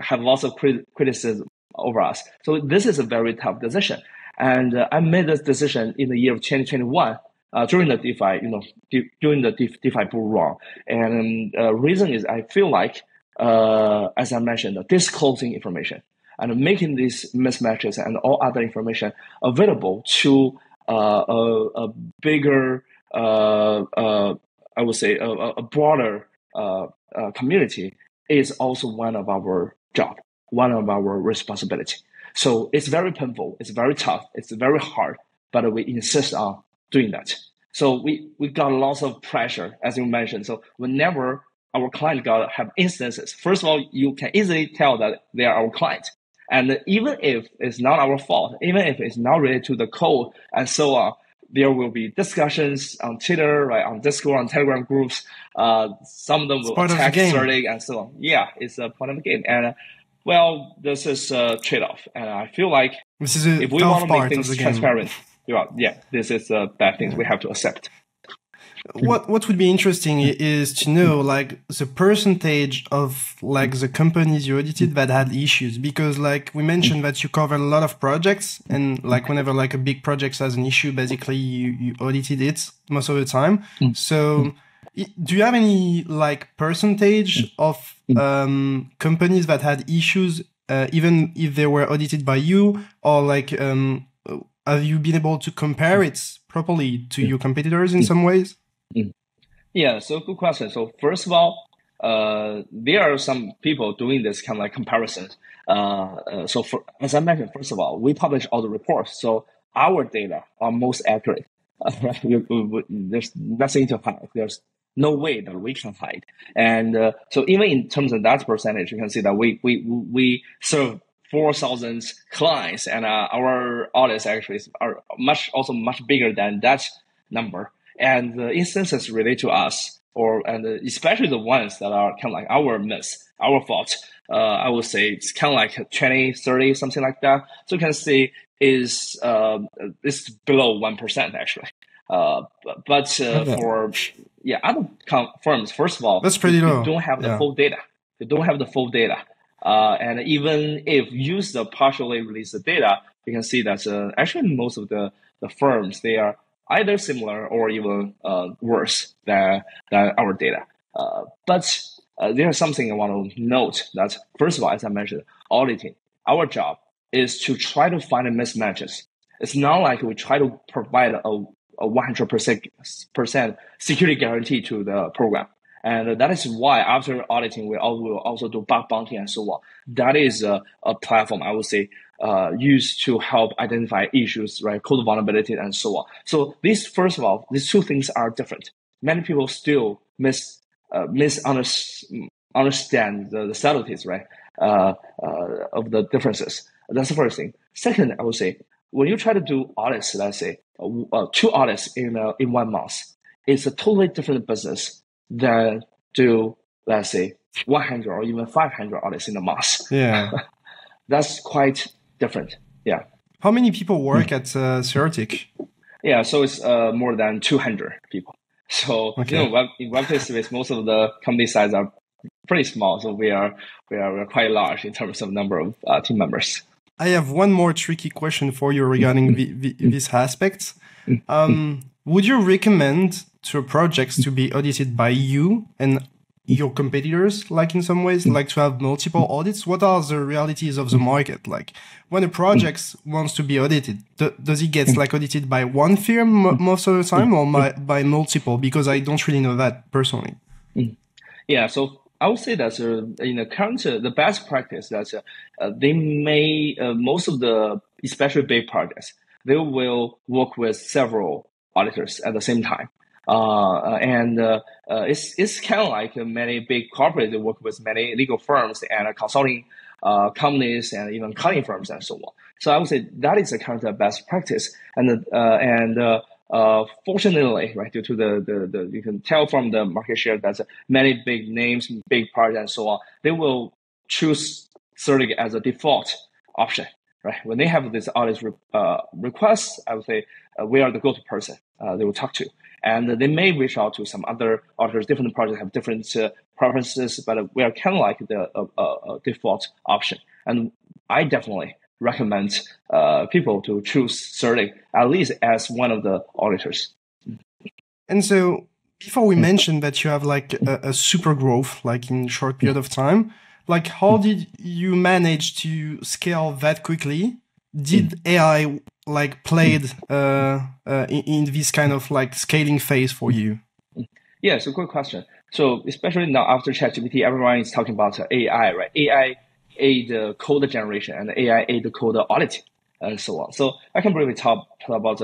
Speaker 1: have lots of criticism over us. So this is a very tough decision. And I made this decision in the year of 2021. During the DeFi, during the DeFi bull run. And reason is I feel like, as I mentioned, disclosing information and making these mismatches and all other information available to a bigger, I would say, a broader community is also one of our job, one of our responsibility. So it's very painful, it's very tough, it's very hard, but we insist on doing that. So we got lots of pressure, as you mentioned. So whenever our client have instances, first of all, you can easily tell that they are our client. And even if it's not our fault, even if it's not related to the code and so on, there will be discussions on Twitter, right, on Discord, on Telegram groups. Some of them will attack Certik and so on. Yeah, it's a part of the game. And well, this is a trade-off. And I feel like if we want to make things transparent, this is bad things we have to accept.
Speaker 2: what would be interesting is to know like the percentage of like the companies you audited that had issues, because like we mentioned that you covered a lot of projects, and like whenever like a big project has an issue, basically you audited it most of the time. So do you have any like percentage of companies that had issues, even if they were audited by you, or like have you been able to compare it properly to your competitors in some ways?
Speaker 1: Yeah, so good question. So first of all, there are some people doing this kind of like comparisons. So as I mentioned, first of all, we publish all the reports, so our data are most accurate. Right? There's nothing to hide. There's no way that we can hide. And so even in terms of that percentage, you can see that we serve 4,000 clients, and our audits actually are much bigger than that number. And the instances related to us, and especially the ones that are kind of like our fault, I would say it's kind of like 20, 30, something like that. So you can see it's below 1% actually. But for other firms, first of all,
Speaker 2: that's pretty low.
Speaker 1: You don't have the full data. You don't have the full data. And even if you use the partially released data, you can see that actually most of the firms, they are either similar or even worse than our data. But there's something I want to note that, first of all, as I mentioned, auditing, our job is to try to find mismatches. It's not like we try to provide a 100% security guarantee to the program. And that is why after auditing, we will also do bug bounty and so on. That is a platform, I would say, used to help identify issues, right? Code vulnerability and so on. So first of all, these two things are different. Many people still misunderstand the subtleties, right? Of the differences. That's the first thing. Second, I would say, when you try to do audits, let's say 2 audits in 1 month, it's a totally different business than do, let's say, 100 or even 500 audits in a month.
Speaker 2: Yeah.
Speaker 1: That's quite different. Yeah.
Speaker 2: How many people work at Certik?
Speaker 1: Yeah, so it's more than 200 people. So,
Speaker 2: okay.
Speaker 1: In web-based space, most of the company size are pretty small. So we are quite large in terms of number of team members.
Speaker 2: I have one more tricky question for you regarding these aspects. Would you recommend to projects to be audited by you and your competitors, like in some ways, like to have multiple audits? What are the realities of the market? Like when a project wants to be audited, does it get like audited by one firm most of the time or by multiple? Because I don't really know that personally.
Speaker 1: Yeah, so I would say that in the current, the best practice that they may, most of the, especially big projects, they will work with several auditors at the same time. It's kind of like many big corporates, they work with many legal firms and consulting companies and even accounting firms and so on. So I would say that is the kind of best practice. Fortunately, right, due to the you can tell from the market share that many big names, big projects and so on, they will choose Certik as a default option, right? When they have this audit request, I would say we are the go-to person they will talk to. And they may reach out to some other auditors. Different projects have different preferences, but we are kind of like the default option. And I definitely recommend people to choose Certik at least as one of the auditors.
Speaker 2: And so before we mentioned that you have like a super growth, like in a short period of time, like how did you manage to scale that quickly? Did AI like played in this kind of like scaling phase for you?
Speaker 1: Yeah, it's a good question. So especially now after ChatGPT, everyone is talking about AI, right? AI aid code generation and AI aid code auditing and so on. So I can briefly talk about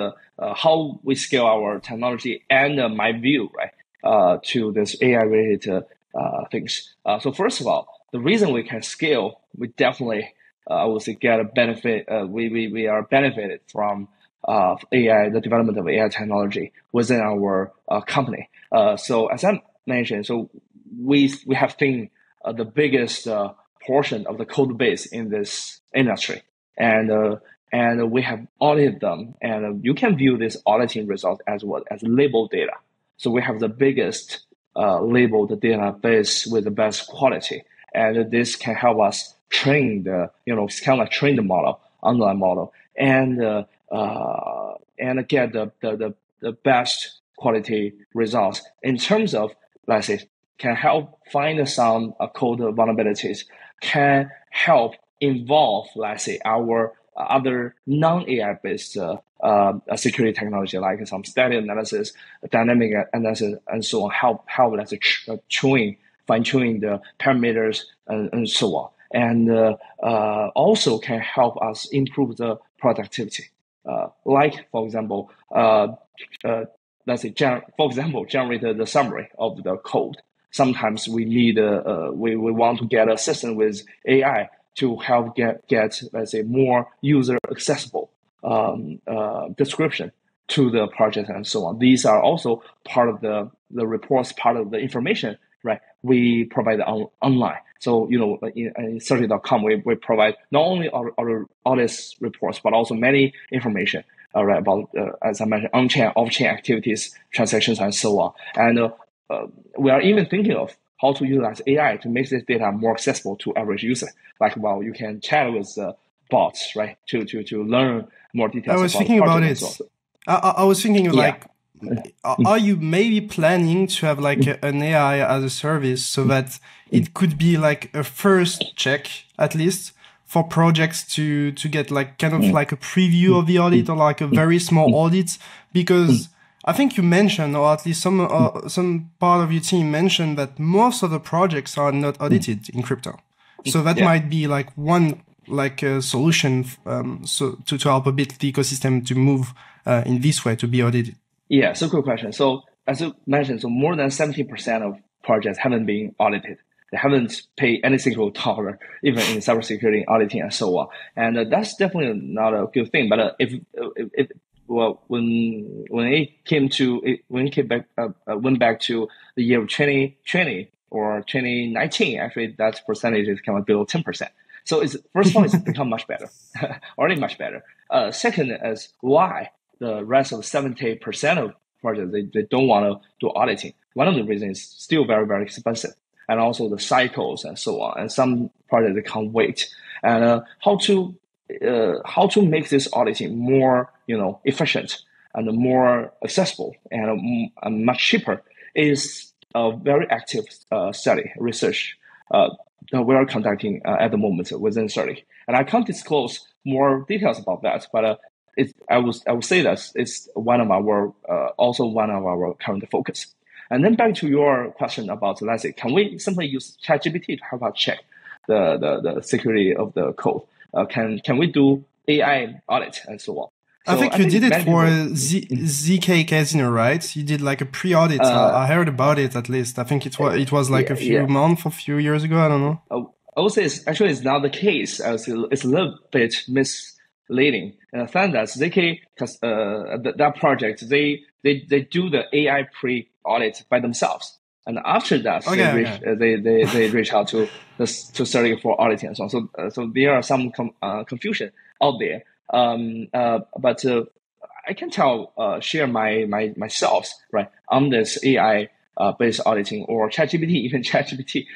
Speaker 1: how we scale our technology and my view, right, to this AI related things. So first of all, the reason we can scale, we definitely I would say get a benefit. We are benefited from AI, the development of AI technology within our company. So as I mentioned, so we have seen the biggest portion of the code base in this industry, and we have audited them, and you can view this auditing result as what as labeled data. So we have the biggest labeled database with the best quality, and this can help us train the train the model, online model, and get the best quality results in terms of, let's say, can help find some code vulnerabilities, can help involve, let's say, our other non-AI based security technology, like some static analysis, dynamic analysis, and so on, help let's say, fine-tuning the parameters and so on. And also can help us improve the productivity. Like, for example, let's say, generate the summary of the code. Sometimes we need we want to get assistance with AI to help get let's say, more user accessible description to the project and so on. These are also part of the reports, part of the information, right? We provide online. So, in Certik.com, we provide not only our audit reports, but also many information about, as I mentioned, on-chain, off-chain activities, transactions, and so on. And we are even thinking of how to utilize AI to make this data more accessible to average user. Like, you can chat with bots, right, to learn more details.
Speaker 2: I was thinking about it. I was thinking, like, are you maybe planning to have like an AI as a service so that it could be like a first check, at least, for projects to get like kind of like a preview of the audit, or like a very small audit? Because I think you mentioned, or at least some part of your team mentioned, that most of the projects are not audited in crypto. So that might be like one solution so to help a bit the ecosystem to move in this way, to be audited.
Speaker 1: Yeah, so good question. So as you mentioned, so more than 70% of projects haven't been audited. They haven't paid any single dollar, even in cybersecurity, auditing, and so on. And that's definitely not a good thing. But when it went back to the year of 2020 or 2019, actually that percentage is kind of below 10%. So first of all, it's become much better, already much better. Second is why the rest of 70% of projects, they don't want to do auditing. One of the reasons is still very, very expensive, and also the cycles and so on. And some projects, they can't wait. And how to make this auditing more, efficient and more accessible and much cheaper is a very active study, research that we are conducting at the moment within Certik. And I can't disclose more details about that, but I would say that it's also one of our current focus. And then back to your question about, let's say, can we simply use ChatGPT to help us check the security of the code? Can we do AI audit and so on?
Speaker 2: So I think you did it for ZK Casino, right? You did like a pre-audit. I heard about it, at least. I think it was like a few years ago. I don't know.
Speaker 1: I would say it's not the case. It's a little bit misleading. And I found that ZK, because that project, they do the AI pre-audit by themselves, and after that they reach out to Certik for auditing and so on. So there are some confusion out there. But I can share myself, right, on this AI based auditing, or even ChatGPT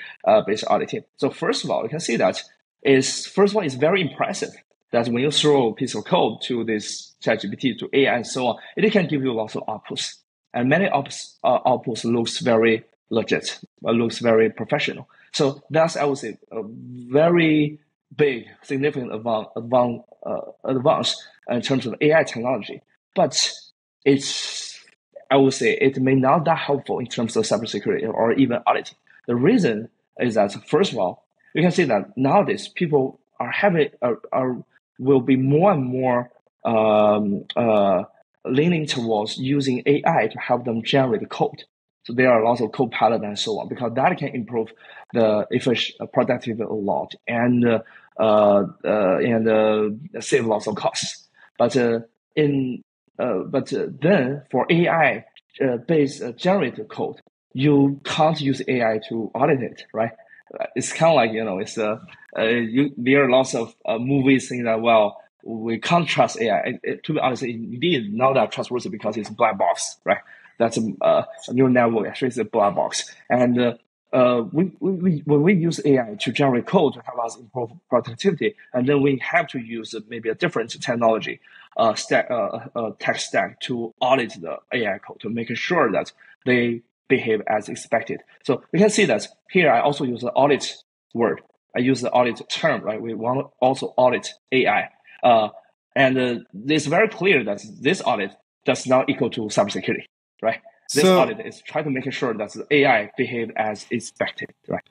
Speaker 1: based auditing. So first of all, you can see that it's very impressive that when you throw a piece of code to this ChatGPT, to AI and so on, it can give you lots of outputs. And many outputs looks very legit, looks very professional. So that's, I would say, a very big, significant advance in terms of AI technology. But I would say it may not that helpful in terms of cybersecurity or even auditing. The reason is that, first of all, you can see that nowadays people will be more and more leaning towards using AI to help them generate the code. So there are lots of copilot and so on, because that can improve the productivity a lot and save lots of costs. But then for AI based generated code, you can't use AI to audit it, right? It's kind of like, there are lots of movies saying that, well, we can't trust AI. To be honest, indeed not that trustworthy because it's a black box, right? that's a neural network. Actually, it's a black box. And when we use AI to generate code to help us improve productivity, and then we have to use maybe a different technology tech stack to audit the AI code to make sure that they behave as expected. So we can see that here I also use the audit word. I use the audit term, right? We want to also audit AI. And it's very clear that this audit does not equal to cybersecurity, right? This audit is trying to make sure that the AI behave as expected, right?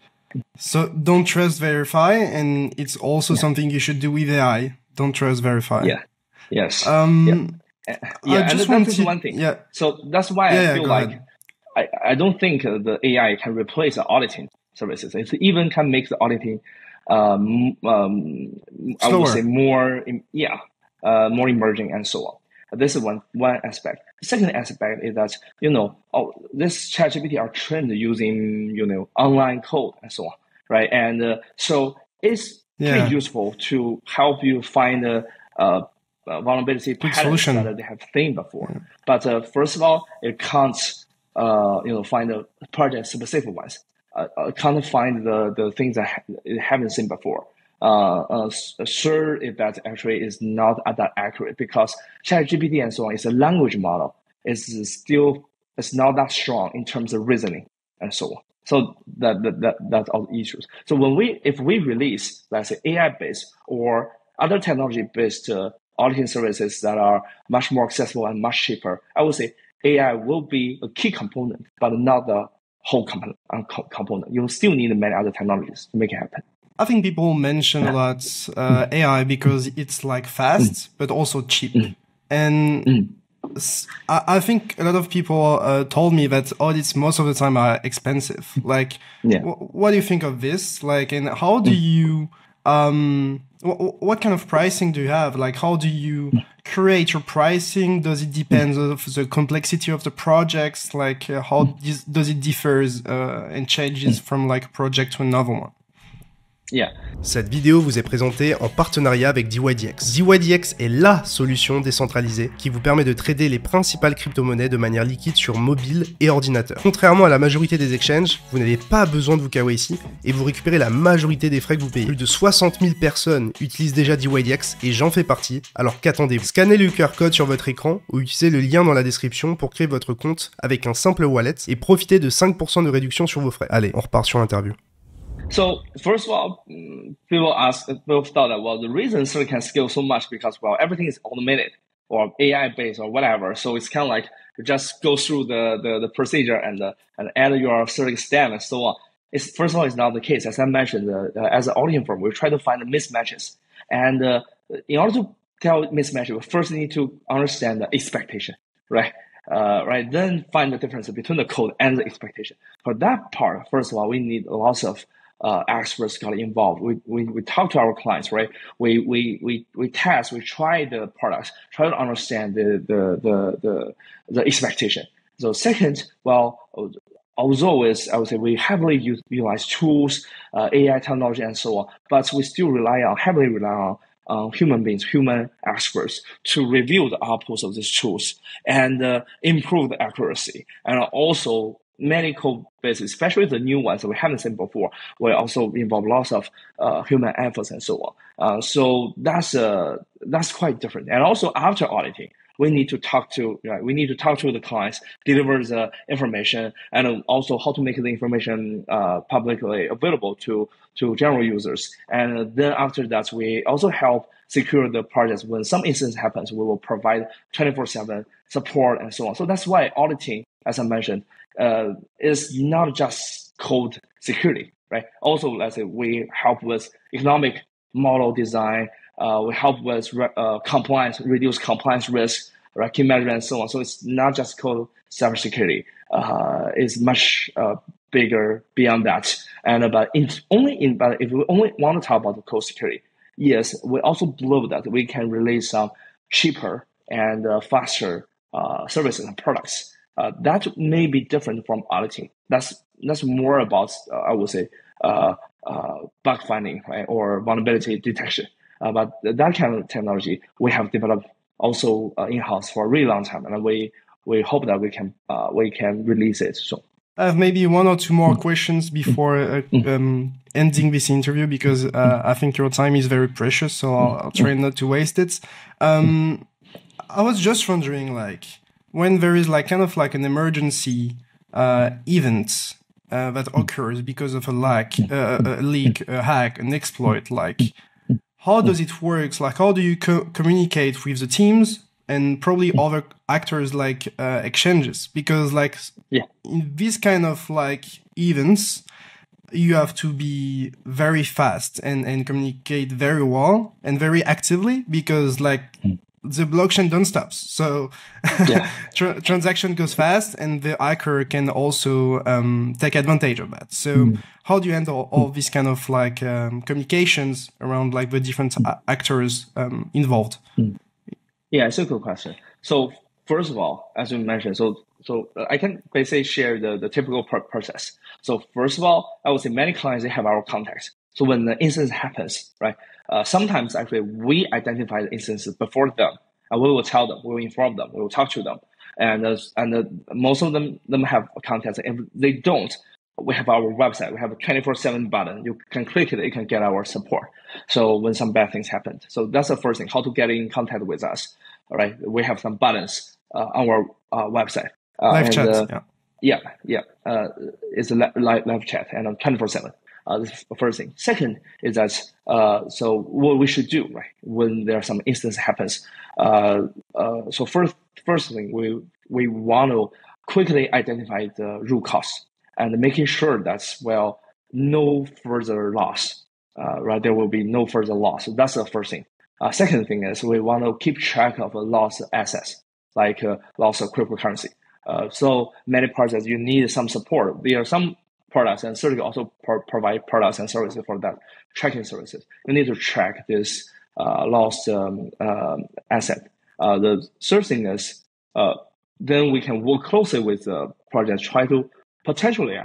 Speaker 2: So don't trust, verify, and it's also something you should do with AI. Don't trust, verify.
Speaker 1: Yeah. Yes.
Speaker 2: I just want
Speaker 1: to one thing.
Speaker 2: Yeah.
Speaker 1: So that's why I feel like I don't think the AI can replace the auditing services. It even can make the auditing, I would say more emerging and so on. This is one aspect. The second aspect is that, this ChatGPT are trained using, online code and so on, right? And so it's pretty useful to help you find vulnerability patterns that they have seen before. Yeah. But first of all, it can't, find the project specific ones. Can't find the things that it haven't seen before. Sure, if that actually is not that accurate, because ChatGPT and so on is a language model. It's not that strong in terms of reasoning and so on. So that's all the issues. So if we release, let's say, AI-based or other technology-based auditing services that are much more accessible and much cheaper, I would say AI will be a key component, but not the whole component. You'll still need many other technologies to make it happen.
Speaker 2: I think people mention a lot AI because it's like fast, but also cheap. And I think a lot of people told me that audits most of the time are expensive. Like, what do you think of this? Like, and how do you, what kind of pricing do you have? Like, how do you create your pricing? Does it depend on the complexity of the projects? Like, how does it differs and changes from like a project to another one?
Speaker 1: Yeah.
Speaker 3: Cette vidéo vous est présentée en partenariat avec dYdX. dYdX est LA solution décentralisée qui vous permet de trader les principales cryptomonnaies de manière liquide sur mobile et ordinateur. Contrairement à la majorité des exchanges, vous n'avez pas besoin de vous KYC et vous récupérez la majorité des frais que vous payez. Plus de 60 000 personnes utilisent déjà dYdX et j'en fais partie, alors qu'attendez-vous? Scannez le QR code sur votre écran ou utilisez le lien dans la description pour créer votre compte avec un simple wallet et profitez de 5% de réduction sur vos frais. Allez, on repart sur l'interview.
Speaker 1: So first of all, people thought that, well, the reason Certik can scale so much because, well, everything is automated or AI based or whatever. So it's kind of like you just go through the procedure and add your Certik stamp and so on. First of all, it's not the case. As I mentioned, as an auditing firm, we try to find the mismatches. And in order to tell mismatches, we first need to understand the expectation, right? Then find the difference between the code and the expectation. For that part, first of all, we need lots of experts got involved. We talk to our clients, right? We test, we try the products, try to understand the expectation. So second, well, although I would say we heavily utilize tools, AI technology and so on, but we still heavily rely on human beings, human experts to review the outputs of these tools and improve the accuracy. And also many code bases, especially the new ones that we haven't seen before, will also involve lots of human efforts and so on. So that's quite different. And also after auditing, we need to talk to the clients, deliver the information, and also how to make the information publicly available to general users. And then after that, we also help secure the projects. When some incident happens, we will provide 24/7 support and so on. So that's why auditing, as I mentioned, is not just code security, right? Also, let's say we help with economic model design. We help with compliance, reduce compliance risk, right, key measure, and so on. So it's not just code cybersecurity. It's much bigger beyond that. And but if we only want to talk about the code security, yes, we also believe that we can release some cheaper and faster services and products. That may be different from auditing. That's more about I would say bug finding, right, or vulnerability detection. But that kind of technology we have developed also in-house for a really long time, and we we hope that we can release it soon.
Speaker 2: I have maybe one or two more questions before ending this interview, because I think your time is very precious, so I'll try not to waste it. I was just wondering, like, when there is like kind of like an emergency event that occurs because of a leak, a hack, an exploit, like, how does it work? Like, how do you communicate with the teams and probably other actors like exchanges? Because like in this kind of like events, you have to be very fast and communicate very well and very actively, because like the blockchain don't stop. So transaction goes fast, and the hacker can also take advantage of that. So how do you handle all these kind of like communications around like the different actors involved?
Speaker 1: Yeah, it's a good question. So first of all, as you mentioned, so I can basically share the typical process. So first of all, I would say many clients, they have our contacts. So when the instance happens, right, sometimes actually we identify the instances before them, and we will tell them, we will inform them, we will talk to them, and most of them have contacts. If they don't, we have our website. We have a 24/7 button. You can click it, you can get our support. So when some bad things happen, so that's the first thing. How to get in contact with us? All right, we have some buttons on our website.
Speaker 2: Live chat.
Speaker 1: It's a live chat and 24/7. This is the first thing. Second is that so what we should do, right, when there are some instance happens. So first thing, we want to quickly identify the root cause and making sure that no further loss. Right, there will be no further loss. So that's the first thing. Second thing is we want to keep track of lost assets, like loss of cryptocurrency. So many projects, you need some support. There are some products, and Certik also provide products and services for that, tracking services. You need to track this lost asset. The third thing is then we can work closely with the project, try to potentially,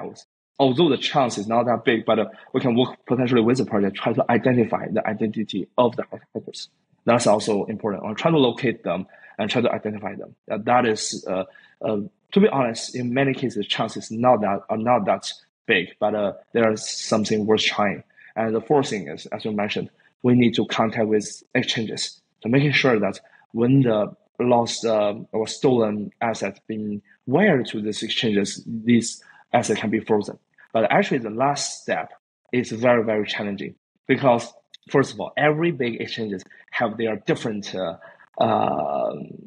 Speaker 1: although the chance is not that big, but we can work potentially with the project, try to identify the identity of the hackers. That's also important. Or try to locate them and try to identify them. That is, to be honest, in many cases, chances not that big, but there is something worth trying. And the fourth thing is, as you mentioned, we need to contact with exchanges. So making sure that when the lost or stolen asset being wired to these exchanges, these assets can be frozen. But actually, the last step is very, very challenging because, first of all, every big exchanges have their different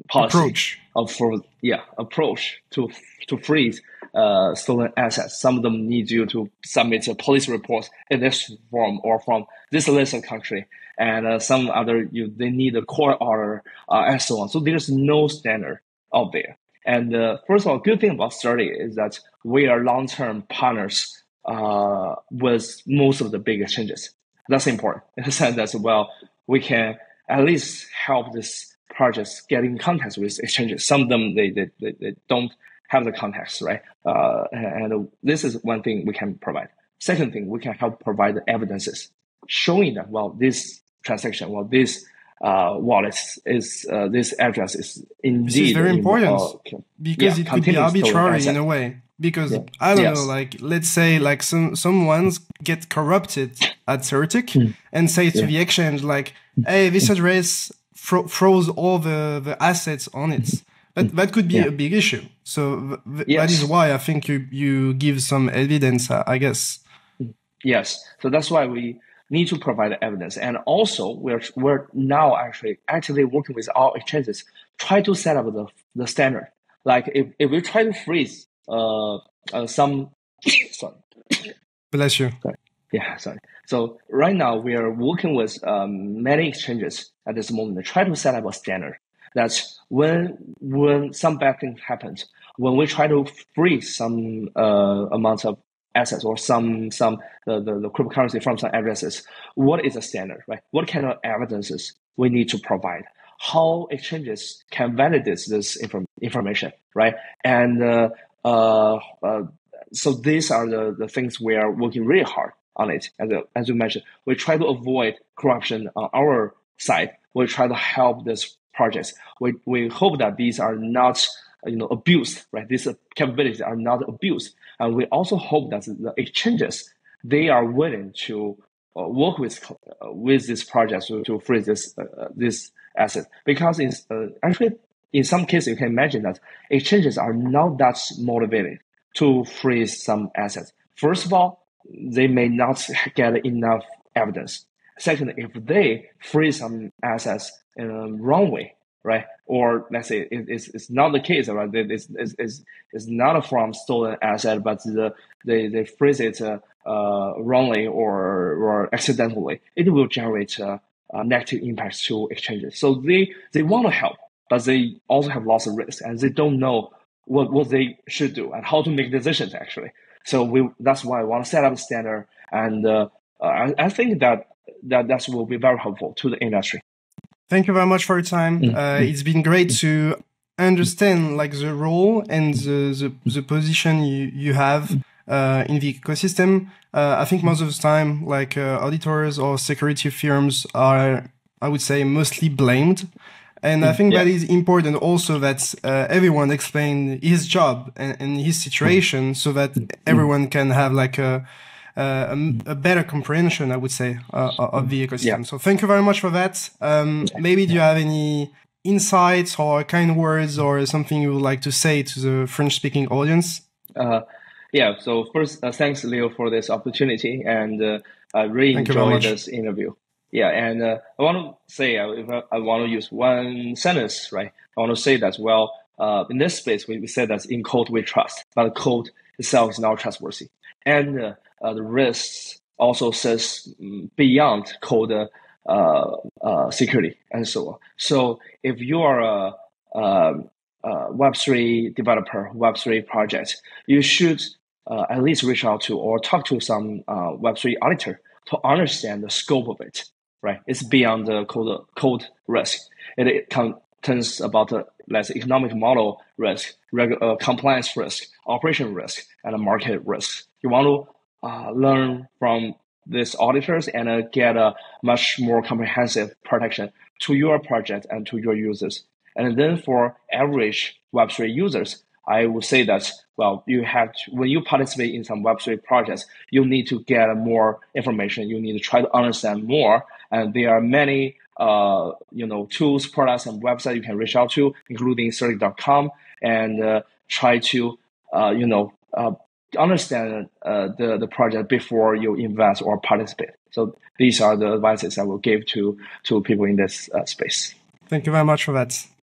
Speaker 1: policy approach to freeze stolen assets. Some of them need you to submit a police report in this form or from this list of country, and some other they need a court order and so on. So there's no standard out there. And first of all, good thing about Certik is that we are long-term partners with most of the big exchanges. That's important in the sense that we can at least help this projects get in contact with exchanges. Some of them they don't have the contacts, right? And this is one thing we can provide. Second thing, we can help provide the evidences showing that this transaction, this wallet is this address is indeed.
Speaker 2: This is very important because it could be arbitrary in a way. Because I don't know, like let's say like someone's get corrupted at Certik and say to the exchange like, hey, this address froze all the assets on it. That could be a big issue. So that is why I think you give some evidence, I guess.
Speaker 1: Yes. So that's why we need to provide evidence. And also we're now actually actively working with our exchanges, try to set up the standard. Like if we try to freeze some sorry.
Speaker 2: Bless you.
Speaker 1: Sorry. Yeah, sorry. So right now we are working with many exchanges at this moment to try to set up a standard. That's when some bad thing happens, when we try to freeze some amounts of assets or some the cryptocurrency from some addresses, what is the standard, right? What kind of evidences we need to provide? How exchanges can validate this information, right? And so these are the things we are working really hard on it. As you mentioned, we try to avoid corruption on our side. We try to help these projects. We hope that these are not abused, right? These capabilities are not abused. And we also hope that the exchanges, they are willing to work with this project to freeze this asset. Because actually, in some cases, you can imagine that exchanges are not that motivated to freeze some assets. First of all, they may not get enough evidence. Second, if they freeze some assets in a wrong way, right? Or let's say it's not the case, right? It's not from stolen asset, but they freeze it wrongly or accidentally. It will generate negative impacts to exchanges. So they want to help, but they also have lots of risk, and they don't know what they should do and how to make decisions actually. So that's why I want to set up a standard, and I think that will be very helpful to the industry.
Speaker 2: Thank you very much for your time. It's been great to understand like the role and the position you have in the ecosystem. I think most of the time, like auditors or security firms are, I would say, mostly blamed. And I think that is important also that everyone explain his job and his situation so that everyone can have like a better comprehension, I would say, of the ecosystem. Yeah. So thank you very much for that. Maybe do you have any insights or kind words or something you would like to say to the French-speaking audience?
Speaker 1: Yeah. So first, thanks, Leo, for this opportunity, and I really enjoyed this interview. Yeah, and I want to say, if I want to use one sentence, right? I want to say that, well, in this space, we said that in code we trust, but the code itself is not trustworthy. And the risks also says beyond code security and so on. So if you are a Web3 developer, Web3 project, you should at least reach out to or talk to some Web3 auditor to understand the scope of it. Right, it's beyond the code risk. It contains about let's say economic model risk, compliance risk, operation risk, and market risk. You want to learn from these auditors and get a much more comprehensive protection to your project and to your users. And then for average Web3 users, I would say that, well, you have to, when you participate in some Web3 projects, you need to get more information. You need to try to understand more. And there are many, tools, products, and websites you can reach out to, including Certik.com, and try to, understand the project before you invest or participate. So these are the advices I will give to people in this space.
Speaker 2: Thank you very much for that.